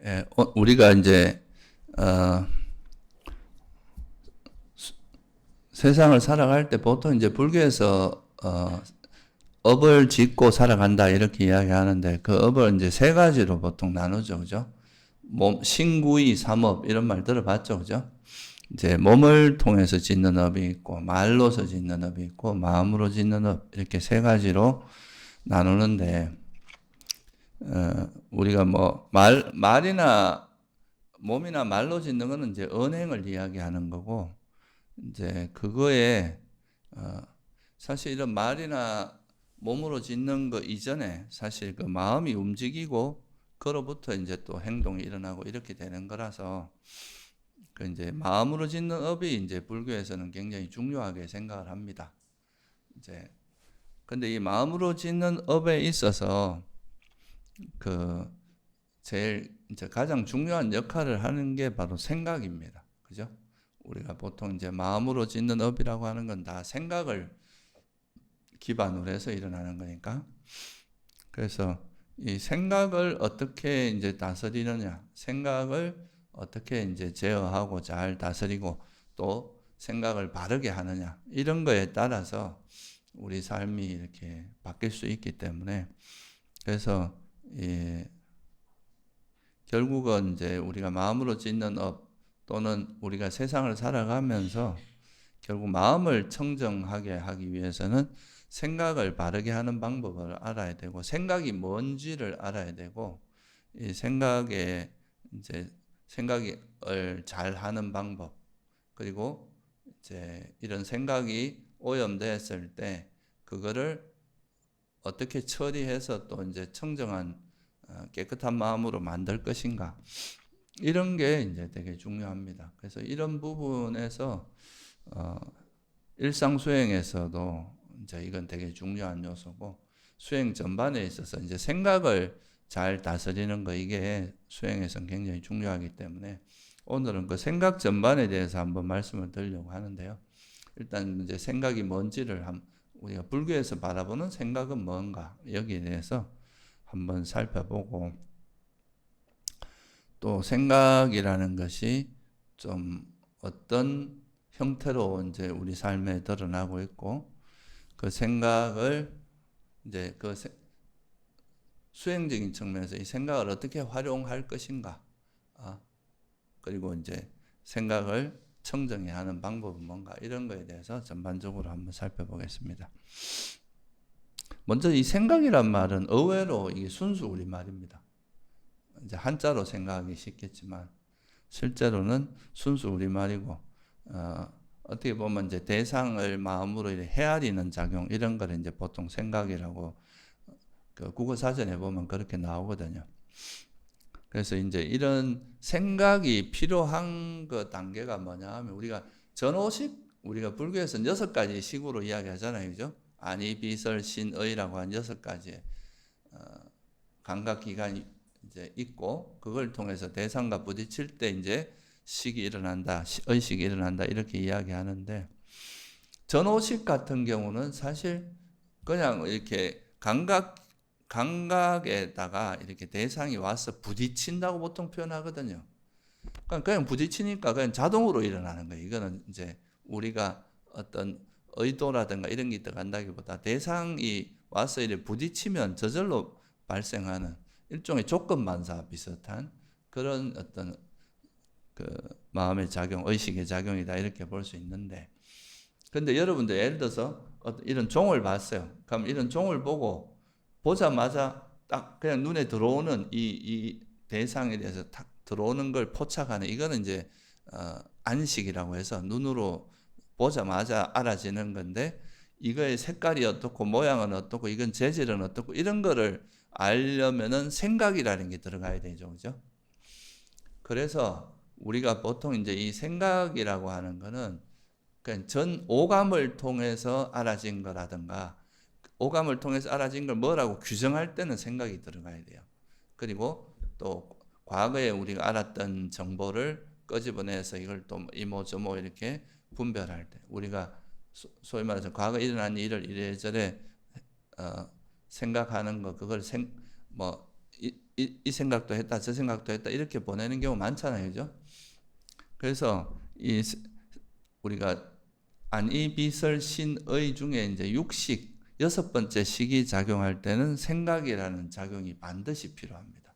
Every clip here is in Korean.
예, 우리가 이제 어, 세상을 살아갈 때 보통 이제 불교에서 업을 짓고 살아간다 이렇게 이야기하는데 그 업을 이제 세 가지로 보통 나누죠, 그죠? 신구이 삼업 이런 말 들어봤죠, 그죠? 이제 몸을 통해서 짓는 업이 있고 말로서 짓는 업이 있고 마음으로 짓는 업 이렇게 세 가지로 나누는데 우리가 뭐 말이나 몸이나 말로 짓는 거는 이제 언행을 이야기하는 거고 이제 그거에 사실 이런 말이나 몸으로 짓는 거 이전에 사실 그 마음이 움직이고 그로부터 이제 또 행동이 일어나고 이렇게 되는 거라서 그 이제 마음으로 짓는 업이 이제 불교에서는 굉장히 중요하게 생각을 합니다. 이제 근데 이 마음으로 짓는 업에 있어서 그 제일 이제 가장 중요한 역할을 하는 게 바로 생각입니다. 그죠? 우리가 보통 이제 마음으로 짓는 업이라고 하는 건 다 생각을 기반으로 해서 일어나는 거니까. 그래서 이 생각을 어떻게 이제 다스리느냐, 생각을 어떻게 이제 제어하고 잘 다스리고 또 생각을 바르게 하느냐, 이런 거에 따라서 우리 삶이 이렇게 바뀔 수 있기 때문에 그래서 결국은 이제 우리가 마음으로 짓는 업 또는 우리가 세상을 살아가면서 결국 마음을 청정하게 하기 위해서는 생각을 바르게 하는 방법을 알아야 되고 생각이 뭔지를 알아야 되고 이 생각에 이제 생각을 잘 하는 방법 그리고 이제 이런 생각이 오염됐을 때 그거를 어떻게 처리해서 또 이제 청정한 깨끗한 마음으로 만들 것인가 이런 게 이제 되게 중요합니다. 그래서 이런 부분에서 일상 수행에서도 이제 이건 되게 중요한 요소고 수행 전반에 있어서 이제 생각을 잘 다스리는 거 이게 수행에서는 굉장히 중요하기 때문에 오늘은 그 생각 전반에 대해서 한번 말씀을 드리려고 하는데요. 일단 이제 생각이 뭔지를 우리가 불교에서 바라보는 생각은 뭔가 여기에 대해서 한번 살펴보고 또 생각이라는 것이 좀 어떤 형태로 이제 우리 삶에 드러나고 있고 그 생각을 이제 그 수행적인 측면에서 이 생각을 어떻게 활용할 것인가 그리고 이제 생각을 청정해야 하는 방법은 뭔가 이런 거에 대해서 전반적으로 한번 살펴보겠습니다. 먼저 이 생각이란 말은 의외로 이게 순수 우리말입니다. 이제 한자로 생각하기 쉽겠지만 실제로는 순수 우리말이고 어떻게 보면 이제 대상을 마음으로 헤아리는 작용 이런 걸 이제 보통 생각이라고 그 국어 사전에 보면 그렇게 나오거든요. 그래서 이제 이런 생각이 필요한 그 단계가 뭐냐 하면 우리가 전오식 우리가 불교에서는 6가지 식으로 이야기하잖아요. 그죠? 아니, 비설, 신의라고 한 6가지의 감각기관이 이제 있고 그걸 통해서 대상과 부딪힐 때 이제 식이 일어난다, 의식이 일어난다 이렇게 이야기하는데 전오식 같은 경우는 사실 그냥 이렇게 감각에다가 이렇게 대상이 와서 부딪힌다고 보통 표현하거든요. 그냥 부딪히니까 그냥 자동으로 일어나는 거예요. 이거는 이제 우리가 어떤 의도라든가 이런 게 들어간다기보다 대상이 와서 이렇게 부딪히면 저절로 발생하는 일종의 조건반사 비슷한 그런 어떤 그 마음의 작용, 의식의 작용이다 이렇게 볼 수 있는데 근데 여러분들 예를 들어서 이런 종을 봤어요. 그럼 이런 종을 보고 보자마자 딱 그냥 눈에 들어오는 이 대상에 대해서 탁 들어오는 걸 포착하는 이거는 이제 안식이라고 해서 눈으로 보자마자 알아지는 건데 이거의 색깔이 어떻고 모양은 어떻고 이건 재질은 어떻고 이런 거를 알려면은 생각이라는 게 들어가야 되죠. 그죠? 그래서 우리가 보통 이제 이 생각이라고 하는 거는 그냥 전 오감을 통해서 알아진 거라든가 오감을 통해서 알아진 걸 뭐라고 규정할 때는 생각이 들어가야 돼요. 그리고 또 과거에 우리가 알았던 정보를 끄집어내서 이걸 또 이모저모 이렇게 분별할 때 우리가 소위 말해서 과거에 일어난 일을 이래저래 생각하는 거 그걸 뭐 이 생각도 했다, 저 생각도 했다 이렇게 보내는 경우 많잖아요, 그죠? 그래서 우리가 안이비설신의 중에 이제 육식 6번째 식이 작용할 때는 생각이라는 작용이 반드시 필요합니다.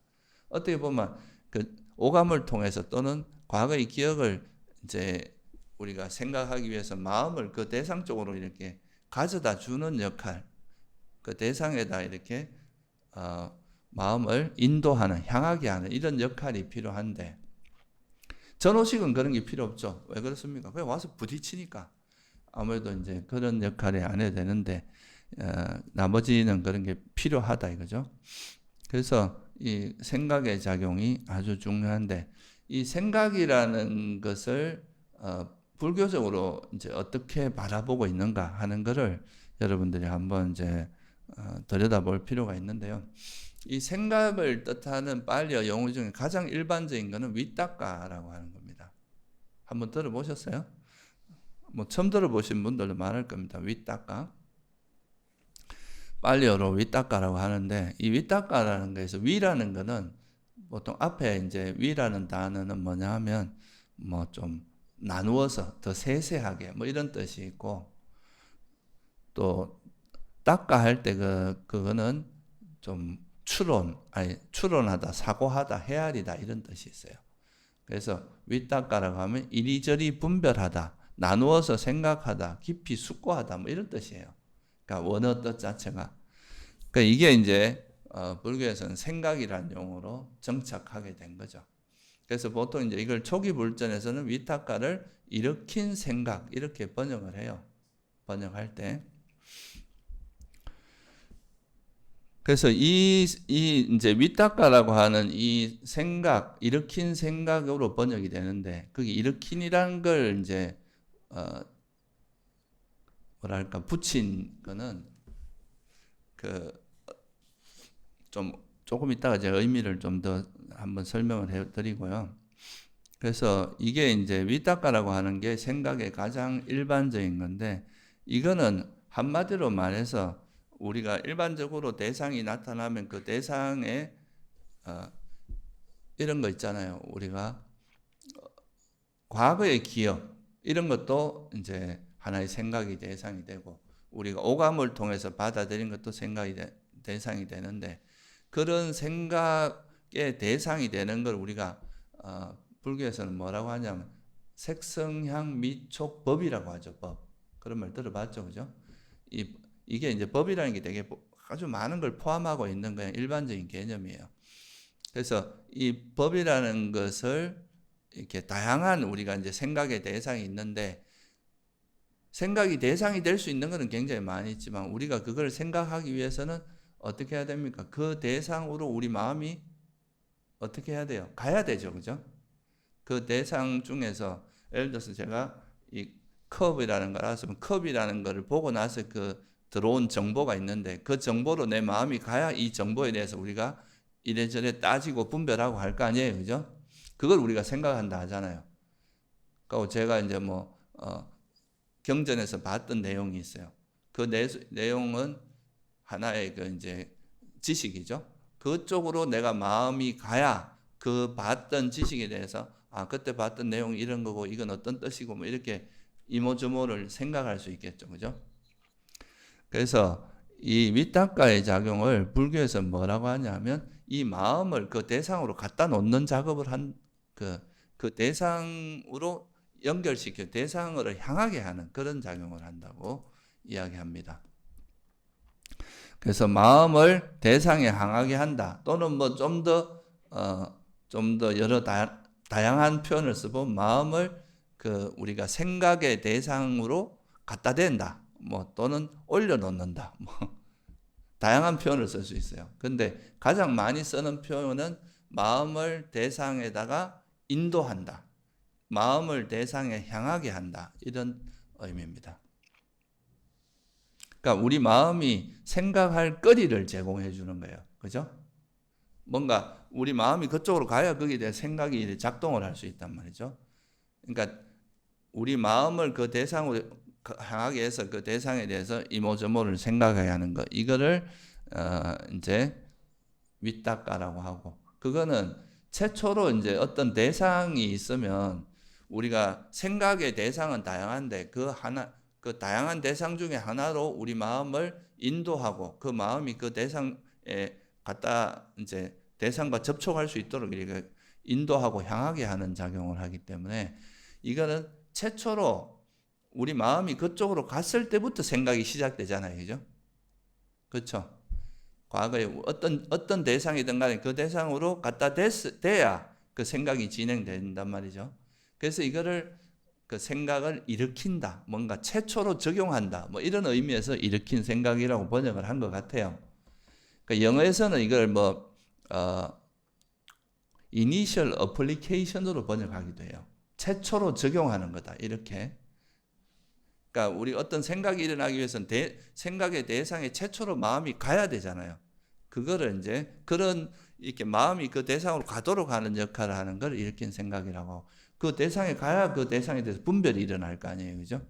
어떻게 보면 그 오감을 통해서 또는 과거의 기억을 이제 우리가 생각하기 위해서 마음을 그 대상 쪽으로 이렇게 가져다 주는 역할, 그 대상에다 이렇게 마음을 인도하는, 향하게 하는 이런 역할이 필요한데, 전호식은 그런 게 필요 없죠. 왜 그렇습니까? 그냥 와서 부딪히니까 아무래도 이제 그런 역할이 안 해야 되는데, 나머지는 그런 게 필요하다 이거죠. 그래서 이 생각의 작용이 아주 중요한데, 이 생각이라는 것을 불교적으로 이제 어떻게 바라보고 있는가 하는 것을 여러분들이 한번 이제 들여다볼 필요가 있는데요. 이 생각을 뜻하는 팔리어 용어 중에 가장 일반적인 것은 위따까라고 하는 겁니다. 한번 들어보셨어요? 뭐 처음 들어보신 분들도 많을 겁니다. 위따까. 팔리어로 위따까라고 하는데, 이 위따까라는 거에서 위라는 거는 보통 앞에 이제 위라는 단어는 뭐냐 하면 뭐 좀 나누어서 더 세세하게 뭐 이런 뜻이 있고, 또 닦아 할 때 그거는 좀 추론하다, 사고하다, 헤아리다 이런 뜻이 있어요. 그래서 위닦아라고 하면 이리저리 분별하다, 나누어서 생각하다, 깊이 숙고하다 뭐 이런 뜻이에요. 그러니까 원어 뜻 자체가. 그러니까 이게 이제 불교에서는 생각이라는 용어로 정착하게 된 거죠. 그래서 보통 이제 이걸 초기 불전에서는 위탁가를 일으킨 생각 이렇게 번역을 해요. 번역할 때. 그래서 이 이제 위탁가라고 하는 이 생각, 일으킨 생각으로 번역이 되는데, 그게 일으킨이라는 걸 이제 뭐랄까 붙인 거는 조금 이따가 제가 의미를 좀 더 한번 설명을 해드리고요. 그래서 이게 이제 위탁가라고 하는 게 생각의 가장 일반적인 건데, 이거는 한마디로 말해서 우리가 일반적으로 대상이 나타나면 그 대상에 이런 거 있잖아요. 우리가 과거의 기억 이런 것도 이제 하나의 생각이 대상이 되고, 우리가 오감을 통해서 받아들인 것도 생각이 대상이 되는데, 그런 생각의 대상이 되는 걸 우리가 불교에서는 뭐라고 하냐면 색성향 미촉법이라고 하죠. 법. 그런 말 들어봤죠, 그죠? 이게 이제 법이라는 게 되게 아주 많은 걸 포함하고 있는 그냥 일반적인 개념이에요. 그래서 이 법이라는 것을 이렇게 다양한 우리가 이제 생각의 대상이 있는데, 생각이 대상이 될 수 있는 것은 굉장히 많이 있지만, 우리가 그걸 생각하기 위해서는 어떻게 해야 됩니까? 그 대상으로 우리 마음이 어떻게 해야 돼요? 가야 되죠, 그죠? 그 대상 중에서 예를 들어서 제가 이 컵이라는 걸 알았으면 컵이라는 걸 보고 나서 그 들어온 정보가 있는데, 그 정보로 내 마음이 가야 이 정보에 대해서 우리가 이래저래 따지고 분별하고 할 거 아니에요, 그죠? 그걸 우리가 생각한다 하잖아요. 그러니까 제가 이제 뭐 경전에서 봤던 내용이 있어요. 그 내용은 하나의 그 이제 지식이죠. 그쪽으로 내가 마음이 가야 그 봤던 지식에 대해서 그때 봤던 내용이 이런 거고 이건 어떤 뜻이고 뭐 이렇게 이모저모를 생각할 수 있겠죠, 그죠? 그래서 이 위탁가의 작용을 불교에서 뭐라고 하냐면, 이 마음을 그 대상으로 갖다 놓는 작업을 한 그 대상으로 연결시켜 대상을 향하게 하는 그런 작용을 한다고 이야기합니다. 그래서 마음을 대상에 향하게 한다, 또는 뭐 좀 더 여러 다양한 표현을 써보면 마음을 우리가 생각의 대상으로 갖다 댄다, 뭐 또는 올려놓는다, 뭐 다양한 표현을 쓸 수 있어요. 근데 가장 많이 쓰는 표현은 마음을 대상에다가 인도한다, 마음을 대상에 향하게 한다, 이런 의미입니다. 그러니까 우리 마음이 생각할 거리를 제공해 주는 거예요. 그죠? 뭔가 우리 마음이 그쪽으로 가야 거기에 대해 생각이 작동을 할 수 있단 말이죠. 그러니까 우리 마음을 그 대상으로 향하게 해서 그 대상에 대해서 이모저모를 생각해야 하는 것, 이거를 이제 윗닦아라고 하고, 그거는 최초로 이제 어떤 대상이 있으면 우리가 생각의 대상은 다양한데 그 다양한 대상 중에 하나로 우리 마음을 인도하고 그 마음이 그 대상에 갖다 이제 대상과 접촉할 수 있도록 이렇게 인도하고 향하게 하는 작용을 하기 때문에 이거는 최초로 우리 마음이 그쪽으로 갔을 때부터 생각이 시작되잖아요. 그죠? 그렇죠? 과거에 어떤 대상이든 간에 그 대상으로 갖다 돼야 그 생각이 진행된단 말이죠. 그래서 이거를 그 생각을 일으킨다, 뭔가 최초로 적용한다, 뭐 이런 의미에서 일으킨 생각이라고 번역을 한 것 같아요. 그러니까 영어에서는 이걸 initial application으로 번역하기도 해요. 최초로 적용하는 거다, 이렇게. 그러니까 우리 어떤 생각이 일어나기 위해서는 생각의 대상에 최초로 마음이 가야 되잖아요. 그거를 이제 그런 이렇게 마음이 그 대상으로 가도록 하는 역할을 하는 걸 일으킨 생각이라고 하고, 그 대상에 가야 그 대상에 대해서 분별이 일어날 거 아니에요. 그죠?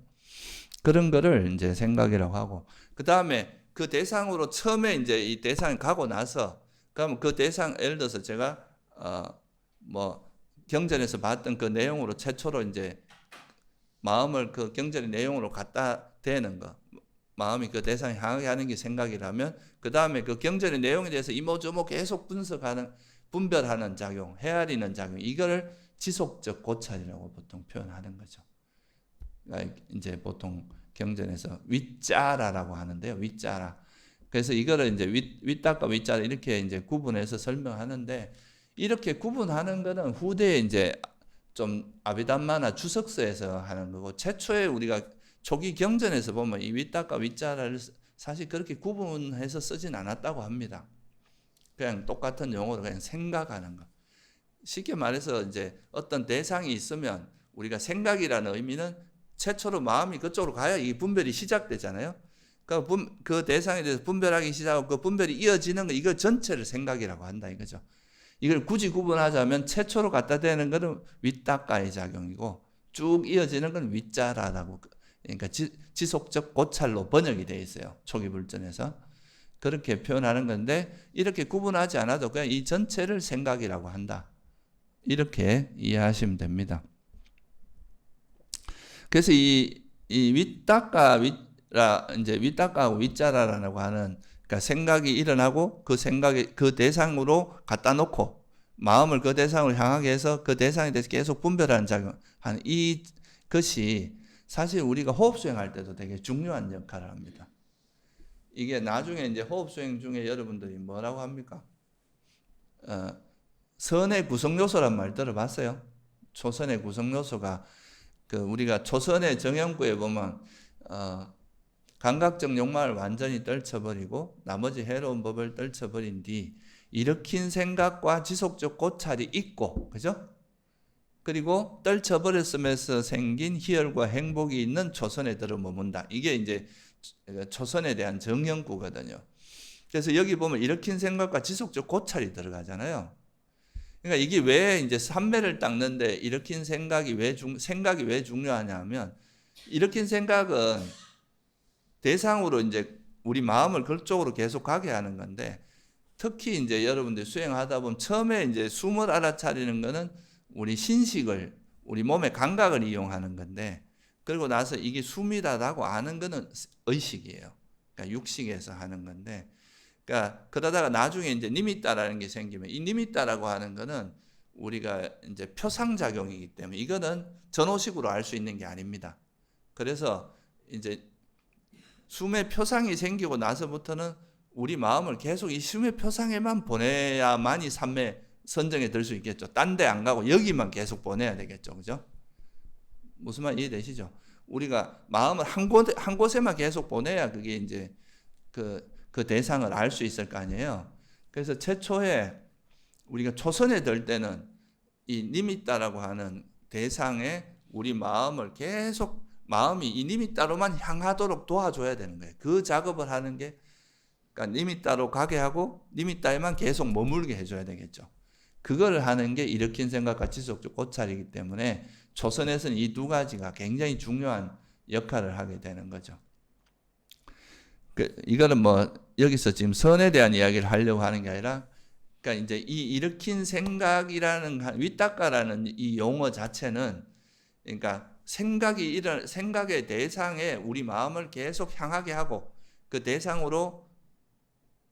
그런 거를 이제 생각이라고 하고, 그 다음에 그 대상으로 처음에 이제 이 대상에 가고 나서, 그러면 그 대상, 예를 들어서 제가, 경전에서 봤던 그 내용으로 최초로 이제 마음을 그 경전의 내용으로 갖다 대는 거, 마음이 그 대상에 향하게 하는 게 생각이라면, 그 다음에 그 경전의 내용에 대해서 이모저모 계속 분석하는, 분별하는 작용, 헤아리는 작용, 이거를 지속적 고찰이라고 보통 표현하는 거죠. 그러니까 이제 보통 경전에서 윗자라라고 하는데요. 윗자라. 그래서 이거를 이제 윗닦아 윗자라 이렇게 이제 구분해서 설명하는데, 이렇게 구분하는 거는 후대에 이제 좀 아비담마나 주석서에서 하는 거고, 최초에 우리가 초기 경전에서 보면 이 윗닦아 윗자라를 사실 그렇게 구분해서 쓰진 않았다고 합니다. 그냥 똑같은 용어로 그냥 생각하는 거. 쉽게 말해서 이제 어떤 대상이 있으면 우리가 생각이라는 의미는 최초로 마음이 그쪽으로 가야 이 분별이 시작되잖아요. 그러니까 그 대상에 대해서 분별하기 시작하고 그 분별이 이어지는 거, 이걸 전체를 생각이라고 한다 이거죠. 이걸 굳이 구분하자면 최초로 갖다 대는 것은 윗닦아의 작용이고 쭉 이어지는 건 윗자라라고, 그러니까 지속적 고찰로 번역이 되어 있어요. 초기 불전에서. 그렇게 표현하는 건데, 이렇게 구분하지 않아도 그냥 이 전체를 생각이라고 한다, 이렇게 이해하시면 됩니다. 그래서 이 윗닦아하고 윗자라라고 하는, 그러니까 생각이 일어나고 그 생각이 그 대상으로 갖다 놓고 마음을 그 대상으로 향하게 해서 그 대상에 대해서 계속 분별하는 작용하는 이것이 사실 우리가 호흡 수행할 때도 되게 중요한 역할을 합니다. 이게 나중에 이제 호흡 수행 중에 여러분들이 뭐라고 합니까? 선의 구성 요소란 말 들어봤어요? 초선의 구성 요소가 그 우리가 초선의 정형구에 보면 감각적 욕망을 완전히 떨쳐버리고 나머지 해로운 법을 떨쳐버린 뒤 일으킨 생각과 지속적 고찰이 있고, 그죠? 그리고 떨쳐버렸음에서 생긴 희열과 행복이 있는 초선에 들어 머문다. 이게 이제 초선에 대한 정형구거든요. 그래서 여기 보면 일으킨 생각과 지속적 고찰이 들어가잖아요. 그러니까 이게 왜 이제 삼매를 닦는데 일으킨 생각이 왜 중요하냐면, 일으킨 생각은 대상으로 이제 우리 마음을 그쪽으로 계속 가게 하는 건데, 특히 이제 여러분들 수행하다 보면 처음에 이제 숨을 알아차리는 거는 우리 신식을, 우리 몸의 감각을 이용하는 건데, 그리고 나서 이게 숨이다라고 아는 거는 의식이에요. 그러니까 육식에서 하는 건데, 그러니까 그러다가 나중에 이제 니미따라는 게 생기면, 이 니미따라고 하는 거는 우리가 이제 표상작용이기 때문에 이거는 전호식으로 알 수 있는 게 아닙니다. 그래서 이제 숨의 표상이 생기고 나서부터는 우리 마음을 계속 이 숨의 표상에만 보내야만이 삼매 선정에 들 수 있겠죠. 딴 데 안 가고 여기만 계속 보내야 되겠죠. 그죠? 무슨 말 이해되시죠? 우리가 마음을 한 곳에만 계속 보내야 그게 이제 그 대상을 알 수 있을 거 아니에요. 그래서 최초에 우리가 초선에 들 때는 이 니미따라고 하는 대상에 우리 마음을 계속, 마음이 이 니미따로만 향하도록 도와줘야 되는 거예요. 그 작업을 하는 게, 그러니까 니미따로 가게 하고 니미따에만 계속 머물게 해줘야 되겠죠. 그걸 하는 게 일으킨 생각과 지속적 고찰이기 때문에 초선에서는 이 두 가지가 굉장히 중요한 역할을 하게 되는 거죠. 이거는 뭐 여기서 지금 선에 대한 이야기를 하려고 하는 게 아니라 그러니까 이제 이 일으킨 생각이라는 위탁가라는 이 용어 자체는 그러니까 생각의 대상에 우리 마음을 계속 향하게 하고 그 대상으로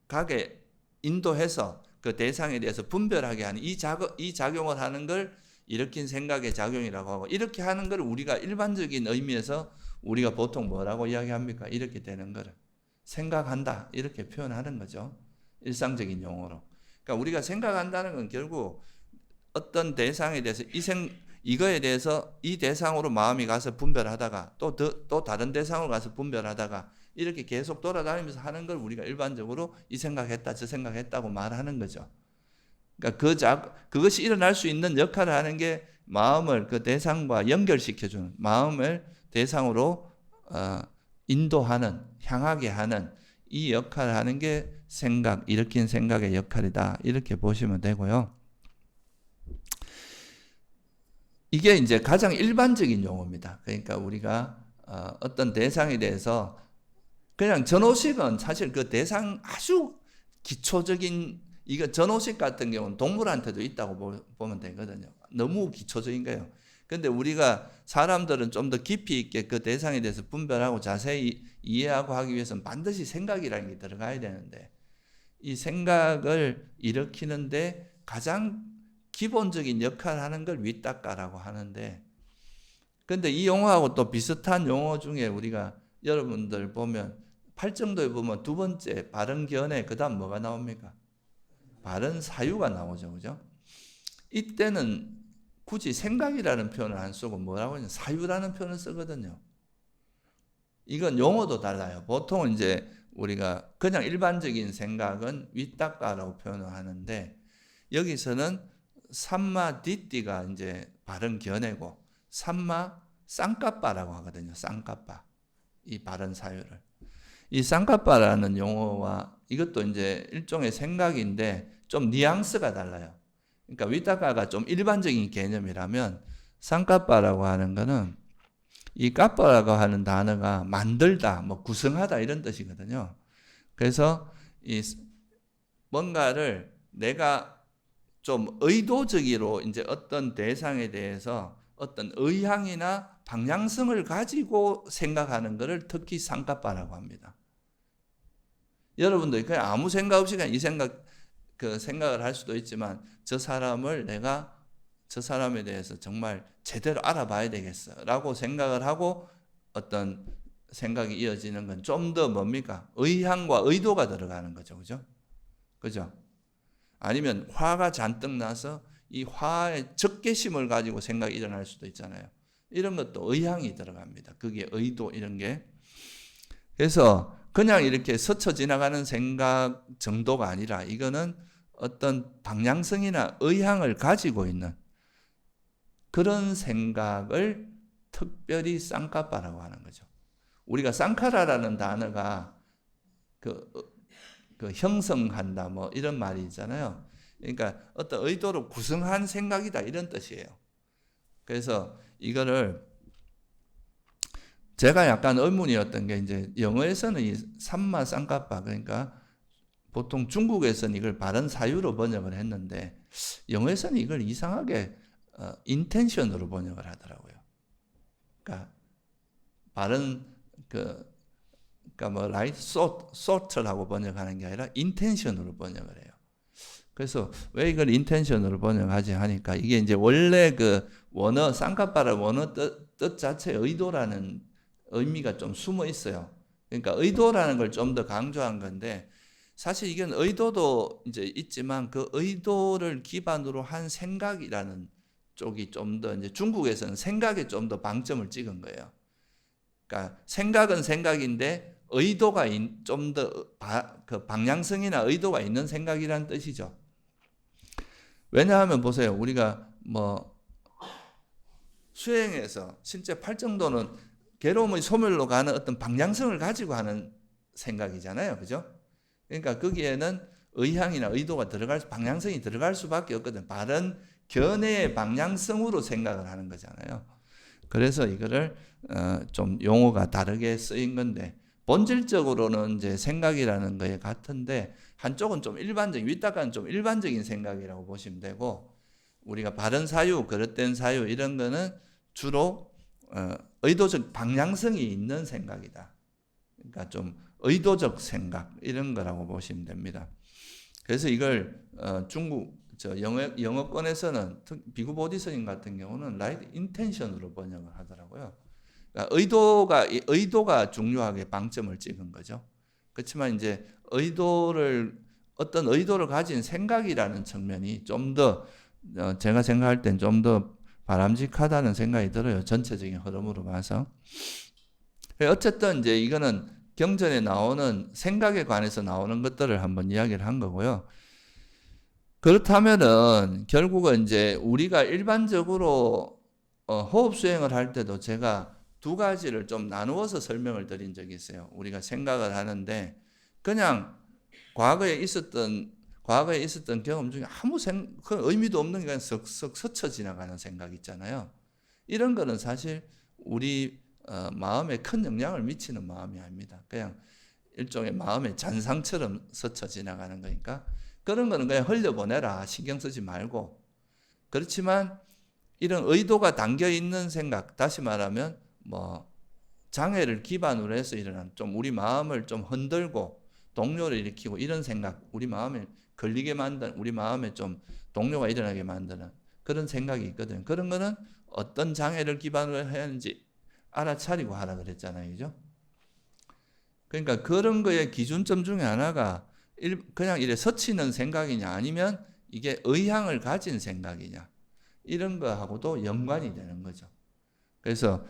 가게 인도해서 그 대상에 대해서 분별하게 하는 이 작용을 하는 걸 일으킨 생각의 작용이라고 하고, 이렇게 하는 걸 우리가 일반적인 의미에서 우리가 보통 뭐라고 이야기합니까? 이렇게 되는 거를 생각한다 이렇게 표현하는 거죠. 일상적인 용어로. 그러니까 우리가 생각한다는 건 결국 어떤 대상에 대해서 이거에 대해서 이 대상으로 마음이 가서 분별하다가 또 다른 대상으로 가서 분별하다가 이렇게 계속 돌아다니면서 하는 걸 우리가 일반적으로 이 생각했다 저 생각했다고 말하는 거죠. 그러니까 그것이 일어날 수 있는 역할을 하는 게 마음을 그 대상과 연결시켜주는, 마음을 대상으로 인도하는, 향하게 하는 이 역할을 하는 게 일으킨 생각의 역할이다 이렇게 보시면 되고요. 이게 이제 가장 일반적인 용어입니다. 그러니까 우리가 어떤 대상에 대해서 그냥 전호식은 사실 그 대상 아주 기초적인, 이거 전호식 같은 경우는 동물한테도 있다고 보면 되거든요. 너무 기초적인 거예요. 근데 우리가 사람들은 좀 더 깊이 있게 그 대상에 대해서 분별하고 자세히 이해하고 하기 위해서는 반드시 생각이라는 게 들어가야 되는데, 이 생각을 일으키는데 가장 기본적인 역할을 하는 걸 위탁가라고 하는데, 근데 이 용어하고 또 비슷한 용어 중에 우리가 여러분들 보면 팔정도에 보면 두 번째 바른 견해, 그 다음 뭐가 나옵니까? 바른 사유가 나오죠. 그죠? 이때는 굳이 생각이라는 표현을 안 쓰고 뭐라고 하냐, 사유라는 표현을 쓰거든요. 이건 용어도 달라요. 보통은 이제 우리가 그냥 일반적인 생각은 위탁가라고 표현을 하는데, 여기서는 삼마 디띠가 이제 바른 견해고, 삼마 쌍까빠라고 하거든요. 쌍까빠. 이 바른 사유를. 이 쌍까빠라는 용어와 이것도 이제 일종의 생각인데 좀 뉘앙스가 달라요. 그러니까 위탁가가 좀 일반적인 개념이라면 쌍까빠라고 하는 거는, 이 까빠라고 하는 단어가 만들다, 뭐 구성하다 이런 뜻이거든요. 그래서 이 뭔가를 내가 좀 의도적으로 이제 어떤 대상에 대해서 어떤 의향이나 방향성을 가지고 생각하는 것을 특히 쌍까빠라고 합니다. 여러분도 그냥 아무 생각 없이 그냥 생각을 할 수도 있지만, 저 사람에 대해서 정말 제대로 알아봐야 되겠어라고 생각을 하고 어떤 생각이 이어지는 건 좀 더 뭡니까? 의향과 의도가 들어가는 거죠. 그죠? 아니면 화가 잔뜩 나서 이 화의 적개심을 가지고 생각이 일어날 수도 있잖아요. 이런 것도 의향이 들어갑니다. 그게 의도 이런 게. 그래서 그냥 이렇게 스쳐 지나가는 생각 정도가 아니라 이거는 어떤 방향성이나 의향을 가지고 있는 그런 생각을 특별히 쌍까빠라고 하는 거죠. 우리가 쌍카라라는 단어가 그 형성한다 뭐 이런 말이 있잖아요. 그러니까 어떤 의도로 구성한 생각이다 이런 뜻이에요. 그래서 이거를 제가 약간 의문이었던 게, 이제 영어에서는 이 삼마 쌍까빠, 그러니까 보통 중국에서는 이걸 바른 사유로 번역을 했는데 영어에서는 이걸 이상하게 intention으로 번역을 하더라고요. 그러니까 바른 그러니까 뭐 right thought라고 번역하는 게 아니라 intention으로 번역을 해요. 그래서 왜 이걸 intention으로 번역하지 하니까, 이게 이제 원래 그 원어 쌍까빠라 원어 뜻 자체의 의도라는 의미가 좀 숨어 있어요. 그러니까 의도라는 걸 좀 더 강조한 건데, 사실 이건 의도도 이제 있지만 그 의도를 기반으로 한 생각이라는 쪽이 좀 더 이제 중국에서는 생각에 좀 더 방점을 찍은 거예요. 그러니까 생각은 생각인데 의도가 좀 더 그 방향성이나 의도가 있는 생각이라는 뜻이죠. 왜냐하면 보세요. 우리가 뭐 수행에서 실제 팔정도는 괴로움의 소멸로 가는 어떤 방향성을 가지고 하는 생각이잖아요. 그죠? 그러니까 거기에는 의향이나 의도가 방향성이 들어갈 수밖에 없거든. 바른 견해의 방향성으로 생각을 하는 거잖아요. 그래서 이거를 좀 용어가 다르게 쓰인 건데, 본질적으로는 이제 생각이라는 거에 같은데 한쪽은 좀 일반적인, 윗다가는 좀 일반적인 생각이라고 보시면 되고, 우리가 바른 사유, 그릇된 사유 이런 거는 주로 의도적 방향성이 있는 생각이다. 그러니까 좀 의도적 생각 이런 거라고 보시면 됩니다. 그래서 이걸 중국 영어권에서는 비구 보디스님 같은 경우는 right intention으로 번역을 하더라고요. 그러니까 의도가 중요하게 방점을 찍은 거죠. 그렇지만 이제 어떤 의도를 가진 생각이라는 측면이 좀 더 제가 생각할 땐 좀 더 바람직하다는 생각이 들어요. 전체적인 흐름으로 봐서. 어쨌든 이제 이거는 경전에 나오는 생각에 관해서 나오는 것들을 한번 이야기를 한 거고요. 그렇다면은 결국은 이제 우리가 일반적으로 호흡 수행을 할 때도 제가 두 가지를 좀 나누어서 설명을 드린 적이 있어요. 우리가 생각을 하는데 그냥 과거에 있었던 경험 중에 아무 그 의미도 없는 게 그냥 썩 스쳐 지나가는 생각 있잖아요. 이런 거는 사실 우리 마음에 큰 영향을 미치는 마음이 아닙니다. 그냥 일종의 마음의 잔상처럼 스쳐 지나가는 거니까 그런 거는 그냥 흘려보내라. 신경 쓰지 말고. 그렇지만 이런 의도가 담겨 있는 생각, 다시 말하면 뭐 장애를 기반으로 해서 일어난 좀 우리 마음을 좀 흔들고 동요를 일으키고 이런 생각, 우리 마음에 걸리게 만드는, 우리 마음에 좀 동요가 일어나게 만드는 그런 생각이 있거든요. 그런 거는 어떤 장애를 기반으로 해야 하는지 알아차리고 하라 그랬잖아요. 그죠? 그러니까 그런 거의 기준점 중에 하나가 그냥 이래 스치는 생각이냐 아니면 이게 의향을 가진 생각이냐 이런 거하고도 연관이 되는 거죠. 그래서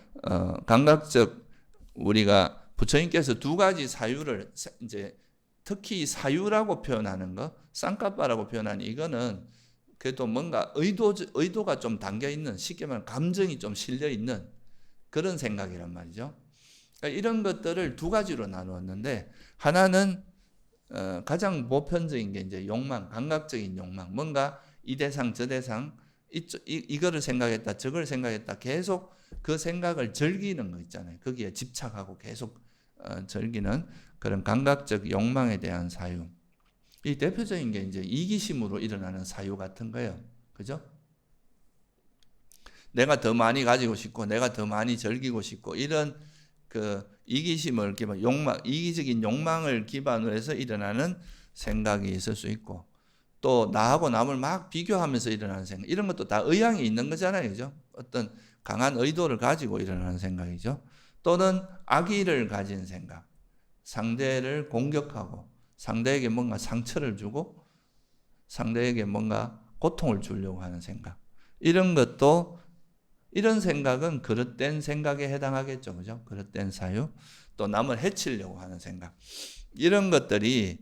감각적 우리가 부처님께서 두 가지 사유를 이제 특히 사유라고 표현하는 거, 쌍까빠라고 표현하는 이거는 그래도 뭔가 의도가 좀 담겨 있는, 쉽게 말하면 감정이 좀 실려 있는 그런 생각이란 말이죠. 그러니까 이런 것들을 두 가지로 나누었는데 하나는 가장 보편적인 게 이제 욕망, 감각적인 욕망, 뭔가 이 대상 저 대상 이거를 생각했다, 저걸 생각했다, 계속 그 생각을 즐기는 거 있잖아요. 거기에 집착하고 계속 즐기는 그런 감각적 욕망에 대한 사유. 이 대표적인 게 이제 이기심으로 일어나는 사유 같은 거예요. 그죠? 내가 더 많이 가지고 싶고, 내가 더 많이 즐기고 싶고, 이런 그 이기심을 이기적인 욕망을 기반으로 해서 일어나는 생각이 있을 수 있고, 또 나하고 남을 막 비교하면서 일어나는 생각, 이런 것도 다 의향이 있는 거잖아요. 그죠? 어떤 강한 의도를 가지고 일어나는 생각이죠. 또는 악의를 가진 생각, 상대를 공격하고 상대에게 뭔가 상처를 주고 상대에게 뭔가 고통을 주려고 하는 생각, 이런 것도 이런 생각은 그릇된 생각에 해당하겠죠. 그죠? 그릇된 사유. 또 남을 해치려고 하는 생각. 이런 것들이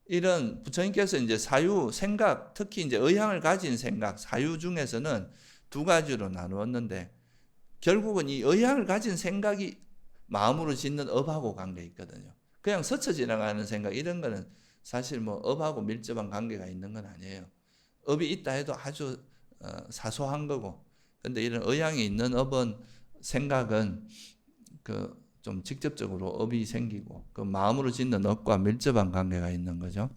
이런 부처님께서 이제 사유, 생각, 특히 이제 의향을 가진 생각, 사유 중에서는 두 가지로 나누었는데 결국은 이 의향을 가진 생각이 마음으로 짓는 업하고 관계 있거든요. 그냥 스쳐 지나가는 생각 이런 거는 사실 뭐 업하고 밀접한 관계가 있는 건 아니에요. 업이 있다 해도 아주 사소한 거고. 근데 이런 의향이 있는 업은 생각은 그 좀 직접적으로 업이 생기고 그 마음으로 짓는 업과 밀접한 관계가 있는 거죠.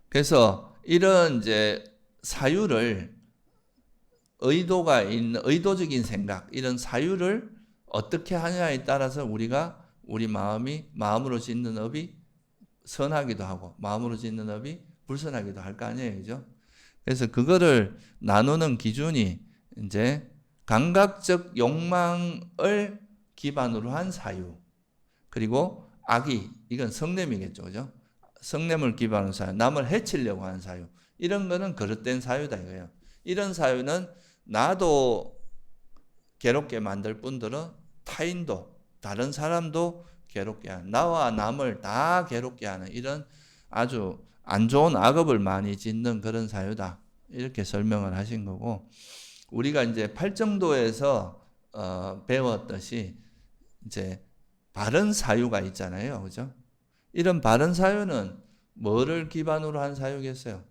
그래서 이런 이제 사유를 의도가 있는 의도적인 생각 이런 사유를 어떻게 하냐에 따라서 우리가 우리 마음으로 짓는 업이 선하기도 하고 마음으로 짓는 업이 불선하기도 할 거 아니에요, 그죠? 그래서 그거를 나누는 기준이 이제 감각적 욕망을 기반으로 한 사유, 그리고 악의, 이건 성냄이겠죠, 그죠? 성냄을 기반으로 사유, 남을 해치려고 하는 사유, 이런 거는 그릇된 사유다 이거예요. 이런 사유는 나도 괴롭게 만들 뿐더러 타인도, 다른 사람도 괴롭게 하는, 나와 남을 다 괴롭게 하는 이런 아주 안 좋은 악업을 많이 짓는 그런 사유다. 이렇게 설명을 하신 거고, 우리가 이제 팔정도에서 배웠듯이 이제 바른 사유가 있잖아요. 그죠? 이런 바른 사유는 뭐를 기반으로 한 사유겠어요?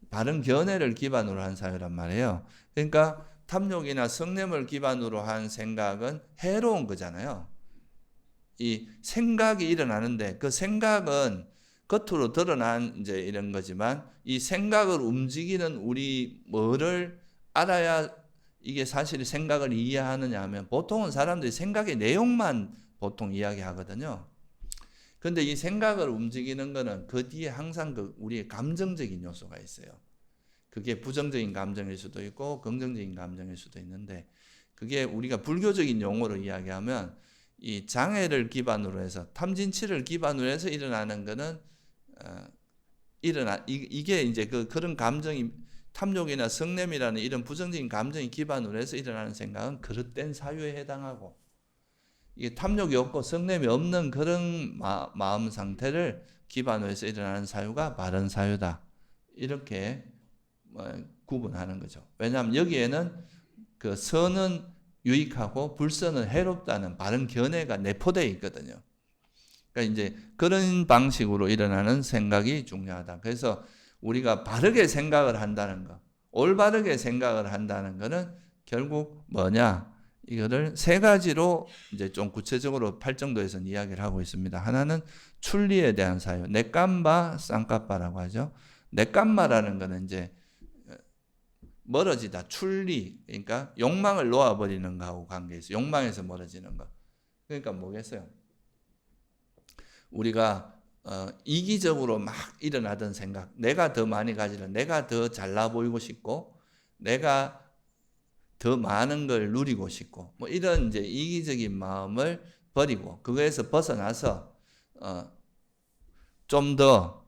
바른 견해를 기반으로 한 사유란 말이에요. 그러니까 탐욕이나 성냄을 기반으로 한 생각은 해로운 거잖아요. 이 생각이 일어나는데 그 생각은 겉으로 드러난 이제 이런 거지만 이 생각을 움직이는 우리 뭐를 알아야 이게 사실 생각을 이해하느냐 하면 보통은 사람들이 생각의 내용만 보통 이야기하거든요. 근데 이 생각을 움직이는 거는 그 뒤에 항상 그 우리의 감정적인 요소가 있어요. 그게 부정적인 감정일 수도 있고 긍정적인 감정일 수도 있는데 그게 우리가 불교적인 용어로 이야기하면 이 장애를 기반으로 해서 탐진치를 기반으로 해서 일어나는 거는 이게 이제 그런 감정이 탐욕이나 성냄이라는 이런 부정적인 감정이 기반으로 해서 일어나는 생각은 그릇된 사유에 해당하고 이게 탐욕이 없고 성냄이 없는 그런 마음 상태를 기반으로 해서 일어나는 사유가 바른 사유다. 이렇게 구분하는 거죠. 왜냐하면 여기에는 그 선은 유익하고 불선은 해롭다는 바른 견해가 내포되어 있거든요. 그러니까 이제 그런 방식으로 일어나는 생각이 중요하다. 그래서 우리가 바르게 생각을 한다는 거, 올바르게 생각을 한다는 거는 결국 뭐냐? 이거를 세 가지로 이제 좀 구체적으로 팔정도에서는 이야기를 하고 있습니다. 하나는 출리에 대한 사유, 넷감바, 쌍까빠라고 하죠. 넷감마라는 거는 이제 멀어지다, 출리, 그러니까 욕망을 놓아버리는 거하고 관계있어요. 욕망에서 멀어지는 거. 그러니까 뭐겠어요? 우리가 이기적으로 막 일어나던 생각, 내가 더 많이 가지려, 내가 더 잘나 보이고 싶고, 내가 더 많은 걸 누리고 싶고, 뭐 이런 이제 이기적인 마음을 버리고 그거에서 벗어나서 좀 더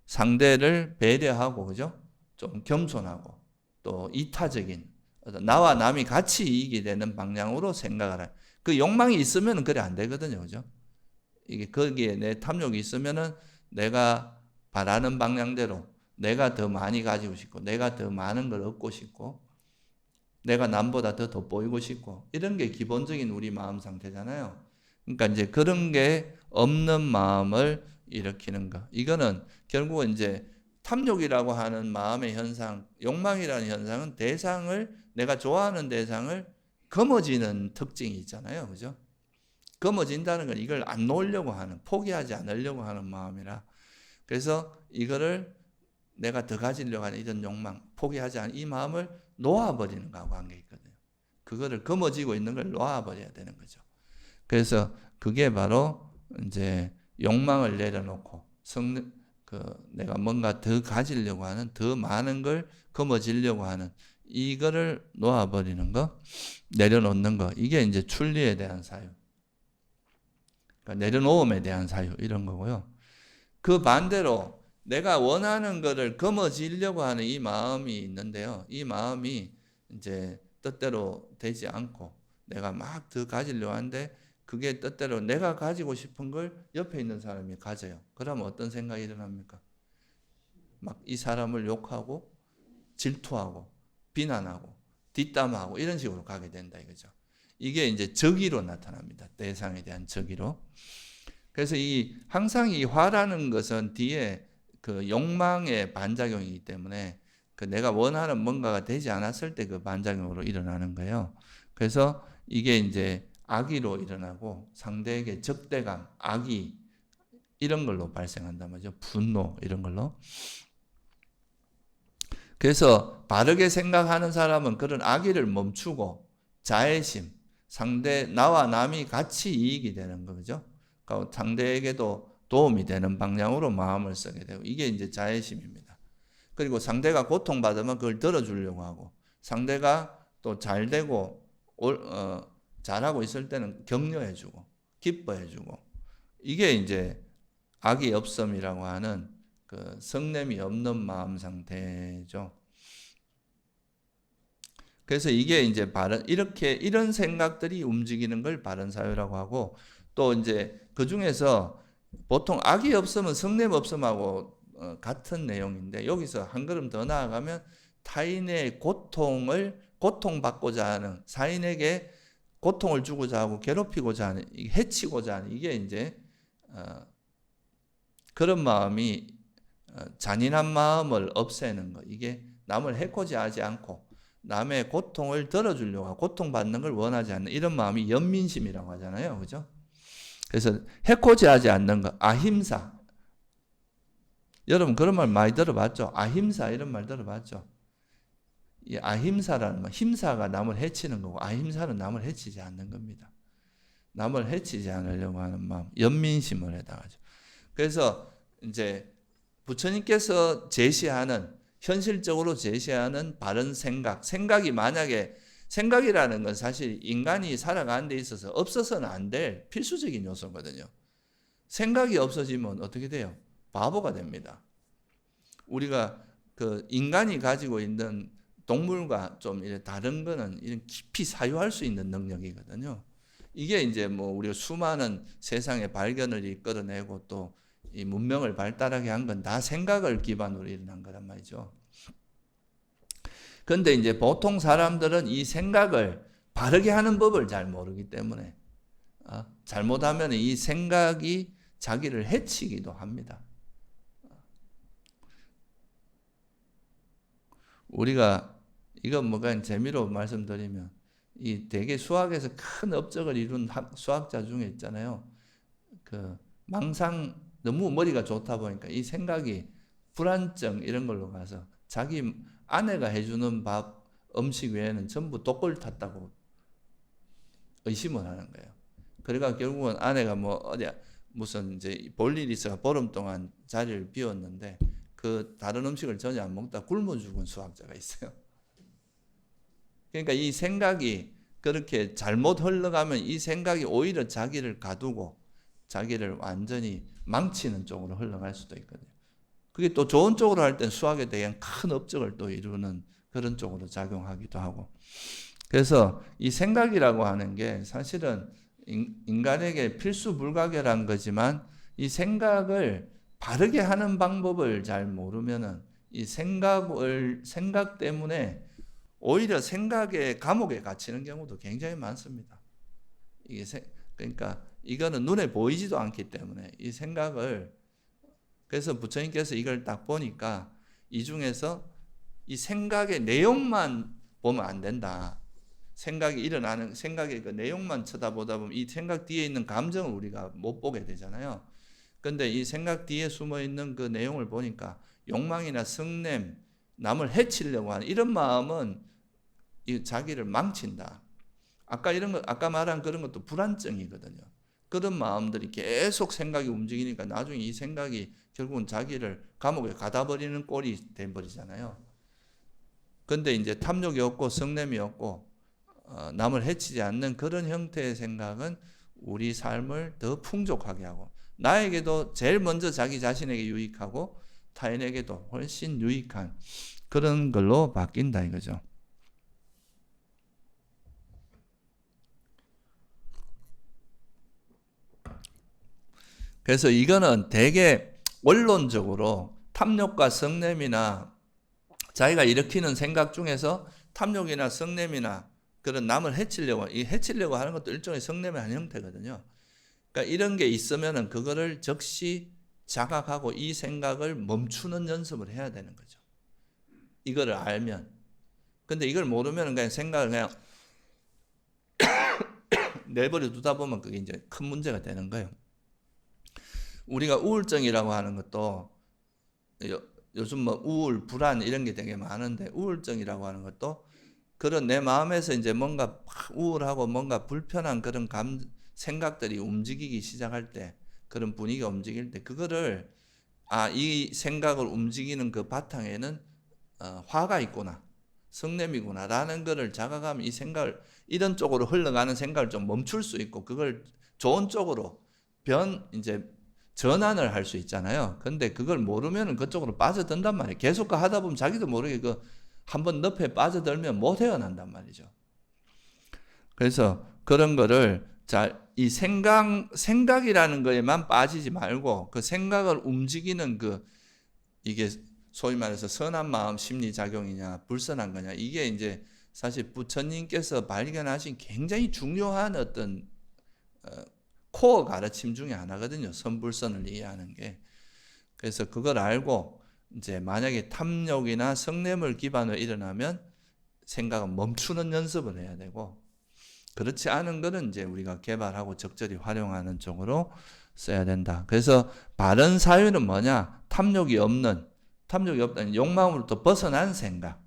상대를 배려하고, 그죠? 좀 겸손하고 또 이타적인 나와 남이 같이 이익이 되는 방향으로 생각을 해. 그 욕망이 있으면 그래 안 되거든요, 그죠? 이게 거기에 내 탐욕이 있으면은 내가 바라는 방향대로 내가 더 많이 가지고 싶고 내가 더 많은 걸 얻고 싶고 내가 남보다 더 돋보이고 싶고 이런 게 기본적인 우리 마음 상태잖아요. 그러니까 이제 그런 게 없는 마음을 일으키는 거. 이거는 결국은 이제 탐욕이라고 하는 마음의 현상, 욕망이라는 현상은 내가 좋아하는 대상을 거머쥐는 특징이 있잖아요. 그죠? 거머쥔다는 건 이걸 안 놓으려고 하는, 포기하지 않으려고 하는 마음이라. 그래서 이거를 내가 더 가지려고 하는 이런 욕망, 포기하지 않은 이 마음을 놓아버리는 거하고 관계 있거든요. 그거를 거머쥐고 있는 걸 놓아버려야 되는 거죠. 그래서 그게 바로 이제 욕망을 내려놓고 내가 뭔가 더 가지려고 하는, 더 많은 걸 거머쥐려고 하는 이거를 놓아버리는 거, 내려놓는 거, 이게 이제 출리에 대한 사유. 그러니까 내려놓음에 대한 사유 이런 거고요. 그 반대로 내가 원하는 것을 거머쥐려고 하는 이 마음이 있는데요. 이 마음이 이제 뜻대로 되지 않고 내가 막 더 가지려고 하는데 그게 뜻대로 내가 가지고 싶은 걸 옆에 있는 사람이 가져요. 그러면 어떤 생각이 일어납니까? 막 이 사람을 욕하고 질투하고 비난하고 뒷담화하고 이런 식으로 가게 된다 이거죠. 이게 이제 적의로 나타납니다. 대상에 대한 적의로. 그래서 항상 이 화라는 것은 뒤에 그 욕망의 반작용이기 때문에 그 내가 원하는 뭔가가 되지 않았을 때 그 반작용으로 일어나는 거예요. 그래서 이게 이제 악의로 일어나고 상대에게 적대감, 악의 이런 걸로 발생한단 말이죠. 분노 이런 걸로. 그래서 바르게 생각하는 사람은 그런 악의를 멈추고 자애심, 나와 남이 같이 이익이 되는 거죠. 그러니까 상대에게도 도움이 되는 방향으로 마음을 쓰게 되고 이게 이제 자애심입니다. 그리고 상대가 고통받으면 그걸 들어주려고 하고 상대가 또 잘 되고 잘하고 있을 때는 격려해주고 기뻐해주고 이게 이제 악이 없음이라고 하는 그 성냄이 없는 마음 상태죠. 그래서 이게 이제 이런 생각들이 움직이는 걸 바른 사유라고 하고 또 이제 그 중에서 보통 악이 없으면 성냄 없음하고 같은 내용인데 여기서 한 걸음 더 나아가면 타인의 고통받고자 하는 사인에게 고통을 주고자 하고 괴롭히고자 하는 해치고자 하는 이게 이제 그런 마음이 잔인한 마음을 없애는 거 이게 남을 해코지 하지 않고 남의 고통을 덜어주려고 하고 고통받는 걸 원하지 않는 이런 마음이 연민심이라고 하잖아요. 그죠? 그래서 해코지하지 않는 것, 아힘사. 여러분 그런 말 많이 들어봤죠? 아힘사 이런 말 들어봤죠? 이 아힘사라는 말, 힘사가 남을 해치는 거고 아힘사는 남을 해치지 않는 겁니다. 남을 해치지 않으려고 하는 마음, 연민심을 해당하죠. 그래서 이제 부처님께서 제시하는 현실적으로 제시하는 바른 생각이 만약에 생각이라는 건 사실 인간이 살아가는 데 있어서 없어서는 안 될 필수적인 요소거든요. 생각이 없어지면 어떻게 돼요? 바보가 됩니다. 우리가 그 인간이 가지고 있는 동물과 좀 다른 거는 이런 깊이 사유할 수 있는 능력이거든요. 이게 이제 뭐 우리가 수많은 세상의 발견을 이끌어내고 또 이 문명을 발달하게 한 건 다 생각을 기반으로 일어난 거란 말이죠. 그런데 이제 보통 사람들은 이 생각을 바르게 하는 법을 잘 모르기 때문에 잘못하면 이 생각이 자기를 해치기도 합니다. 우리가 이건 뭐가 재미로 말씀드리면 이 되게 수학에서 큰 업적을 이룬 수학자 중에 있잖아요. 그 망상 너무 머리가 좋다 보니까 이 생각이 불안증 이런 걸로 가서 자기 아내가 해주는 밥 음식 외에는 전부 독걸 탔다고 의심을 하는 거예요. 그러니까 결국은 아내가 뭐 어디 무슨 이제 볼 일이 있어가 보름 동안 자리를 비웠는데 그 다른 음식을 전혀 안 먹다 굶어 죽은 수학자가 있어요. 그러니까 이 생각이 그렇게 잘못 흘러가면 이 생각이 오히려 자기를 가두고 자기를 완전히 망치는 쪽으로 흘러갈 수도 있거든요. 그게 또 좋은 쪽으로 할 땐 수학에 대한 큰 업적을 또 이루는 그런 쪽으로 작용하기도 하고. 그래서 이 생각이라고 하는 게 사실은 인간에게 필수 불가결한 거지만 이 생각을 바르게 하는 방법을 잘 모르면은 이 생각 때문에 오히려 생각의 감옥에 갇히는 경우도 굉장히 많습니다. 그러니까 이거는 눈에 보이지도 않기 때문에 이 생각을 그래서 부처님께서 이걸 딱 보니까 이 중에서 이 생각의 내용만 보면 안 된다. 생각이 일어나는 생각의 그 내용만 쳐다보다 보면 이 생각 뒤에 있는 감정을 우리가 못 보게 되잖아요. 근데 이 생각 뒤에 숨어 있는 그 내용을 보니까 욕망이나 성냄, 남을 해치려고 하는 이런 마음은 이 자기를 망친다. 아까 말한 그런 것도 불안증이거든요. 그런 마음들이 계속 생각이 움직이니까 나중에 이 생각이 결국은 자기를 감옥에 가다 버리는 꼴이 돼 버리잖아요. 근데 이제 탐욕이 없고 성냄이 없고 남을 해치지 않는 그런 형태의 생각은 우리 삶을 더 풍족하게 하고 나에게도 제일 먼저 자기 자신에게 유익하고 타인에게도 훨씬 유익한 그런 걸로 바뀐다 이거죠. 그래서 이거는 되게 원론적으로 탐욕과 성냄이나 자기가 일으키는 생각 중에서 탐욕이나 성냄이나 그런 남을 해치려고 하는 것도 일종의 성냄의 한 형태거든요. 그러니까 이런 게 있으면은 그거를 즉시 자각하고 이 생각을 멈추는 연습을 해야 되는 거죠. 이거를 알면. 근데 이걸 모르면 그냥 생각을 그냥 내버려 두다 보면 그게 이제 큰 문제가 되는 거예요. 우리가 우울증이라고 하는 것도 요즘 뭐 우울, 불안 이런 게 되게 많은데 우울증이라고 하는 것도 그런 내 마음에서 이제 뭔가 우울하고 뭔가 불편한 그런 생각들이 움직이기 시작할 때 그런 분위기가 움직일 때 그거를 이 생각을 움직이는 그 바탕에는 화가 있구나. 성냄이구나 라는 거를 자각하면 이 생각을 이런 쪽으로 흘러가는 생각을 좀 멈출 수 있고 그걸 좋은 쪽으로 이제 전환을 할 수 있잖아요. 근데 그걸 모르면 그쪽으로 빠져든단 말이에요. 계속 하다 보면 자기도 모르게 한번 늪에 빠져들면 못 헤어난단 말이죠. 그래서 그런 거를 이 생각이라는 거에만 빠지지 말고 그 생각을 움직이는 이게 소위 말해서 선한 마음 심리작용이냐 불선한 거냐 이게 이제 사실 부처님께서 발견하신 굉장히 중요한 어떤 코어 가르침 중에 하나거든요. 선불선을 이해하는 게. 그래서 그걸 알고 이제 만약에 탐욕이나 성냄을 기반으로 일어나면 생각은 멈추는 연습을 해야 되고, 그렇지 않은 거는 이제 우리가 개발하고 적절히 활용하는 쪽으로 써야 된다. 그래서 바른 사유는 뭐냐? 탐욕이 없는 욕망으로부터 벗어난 생각,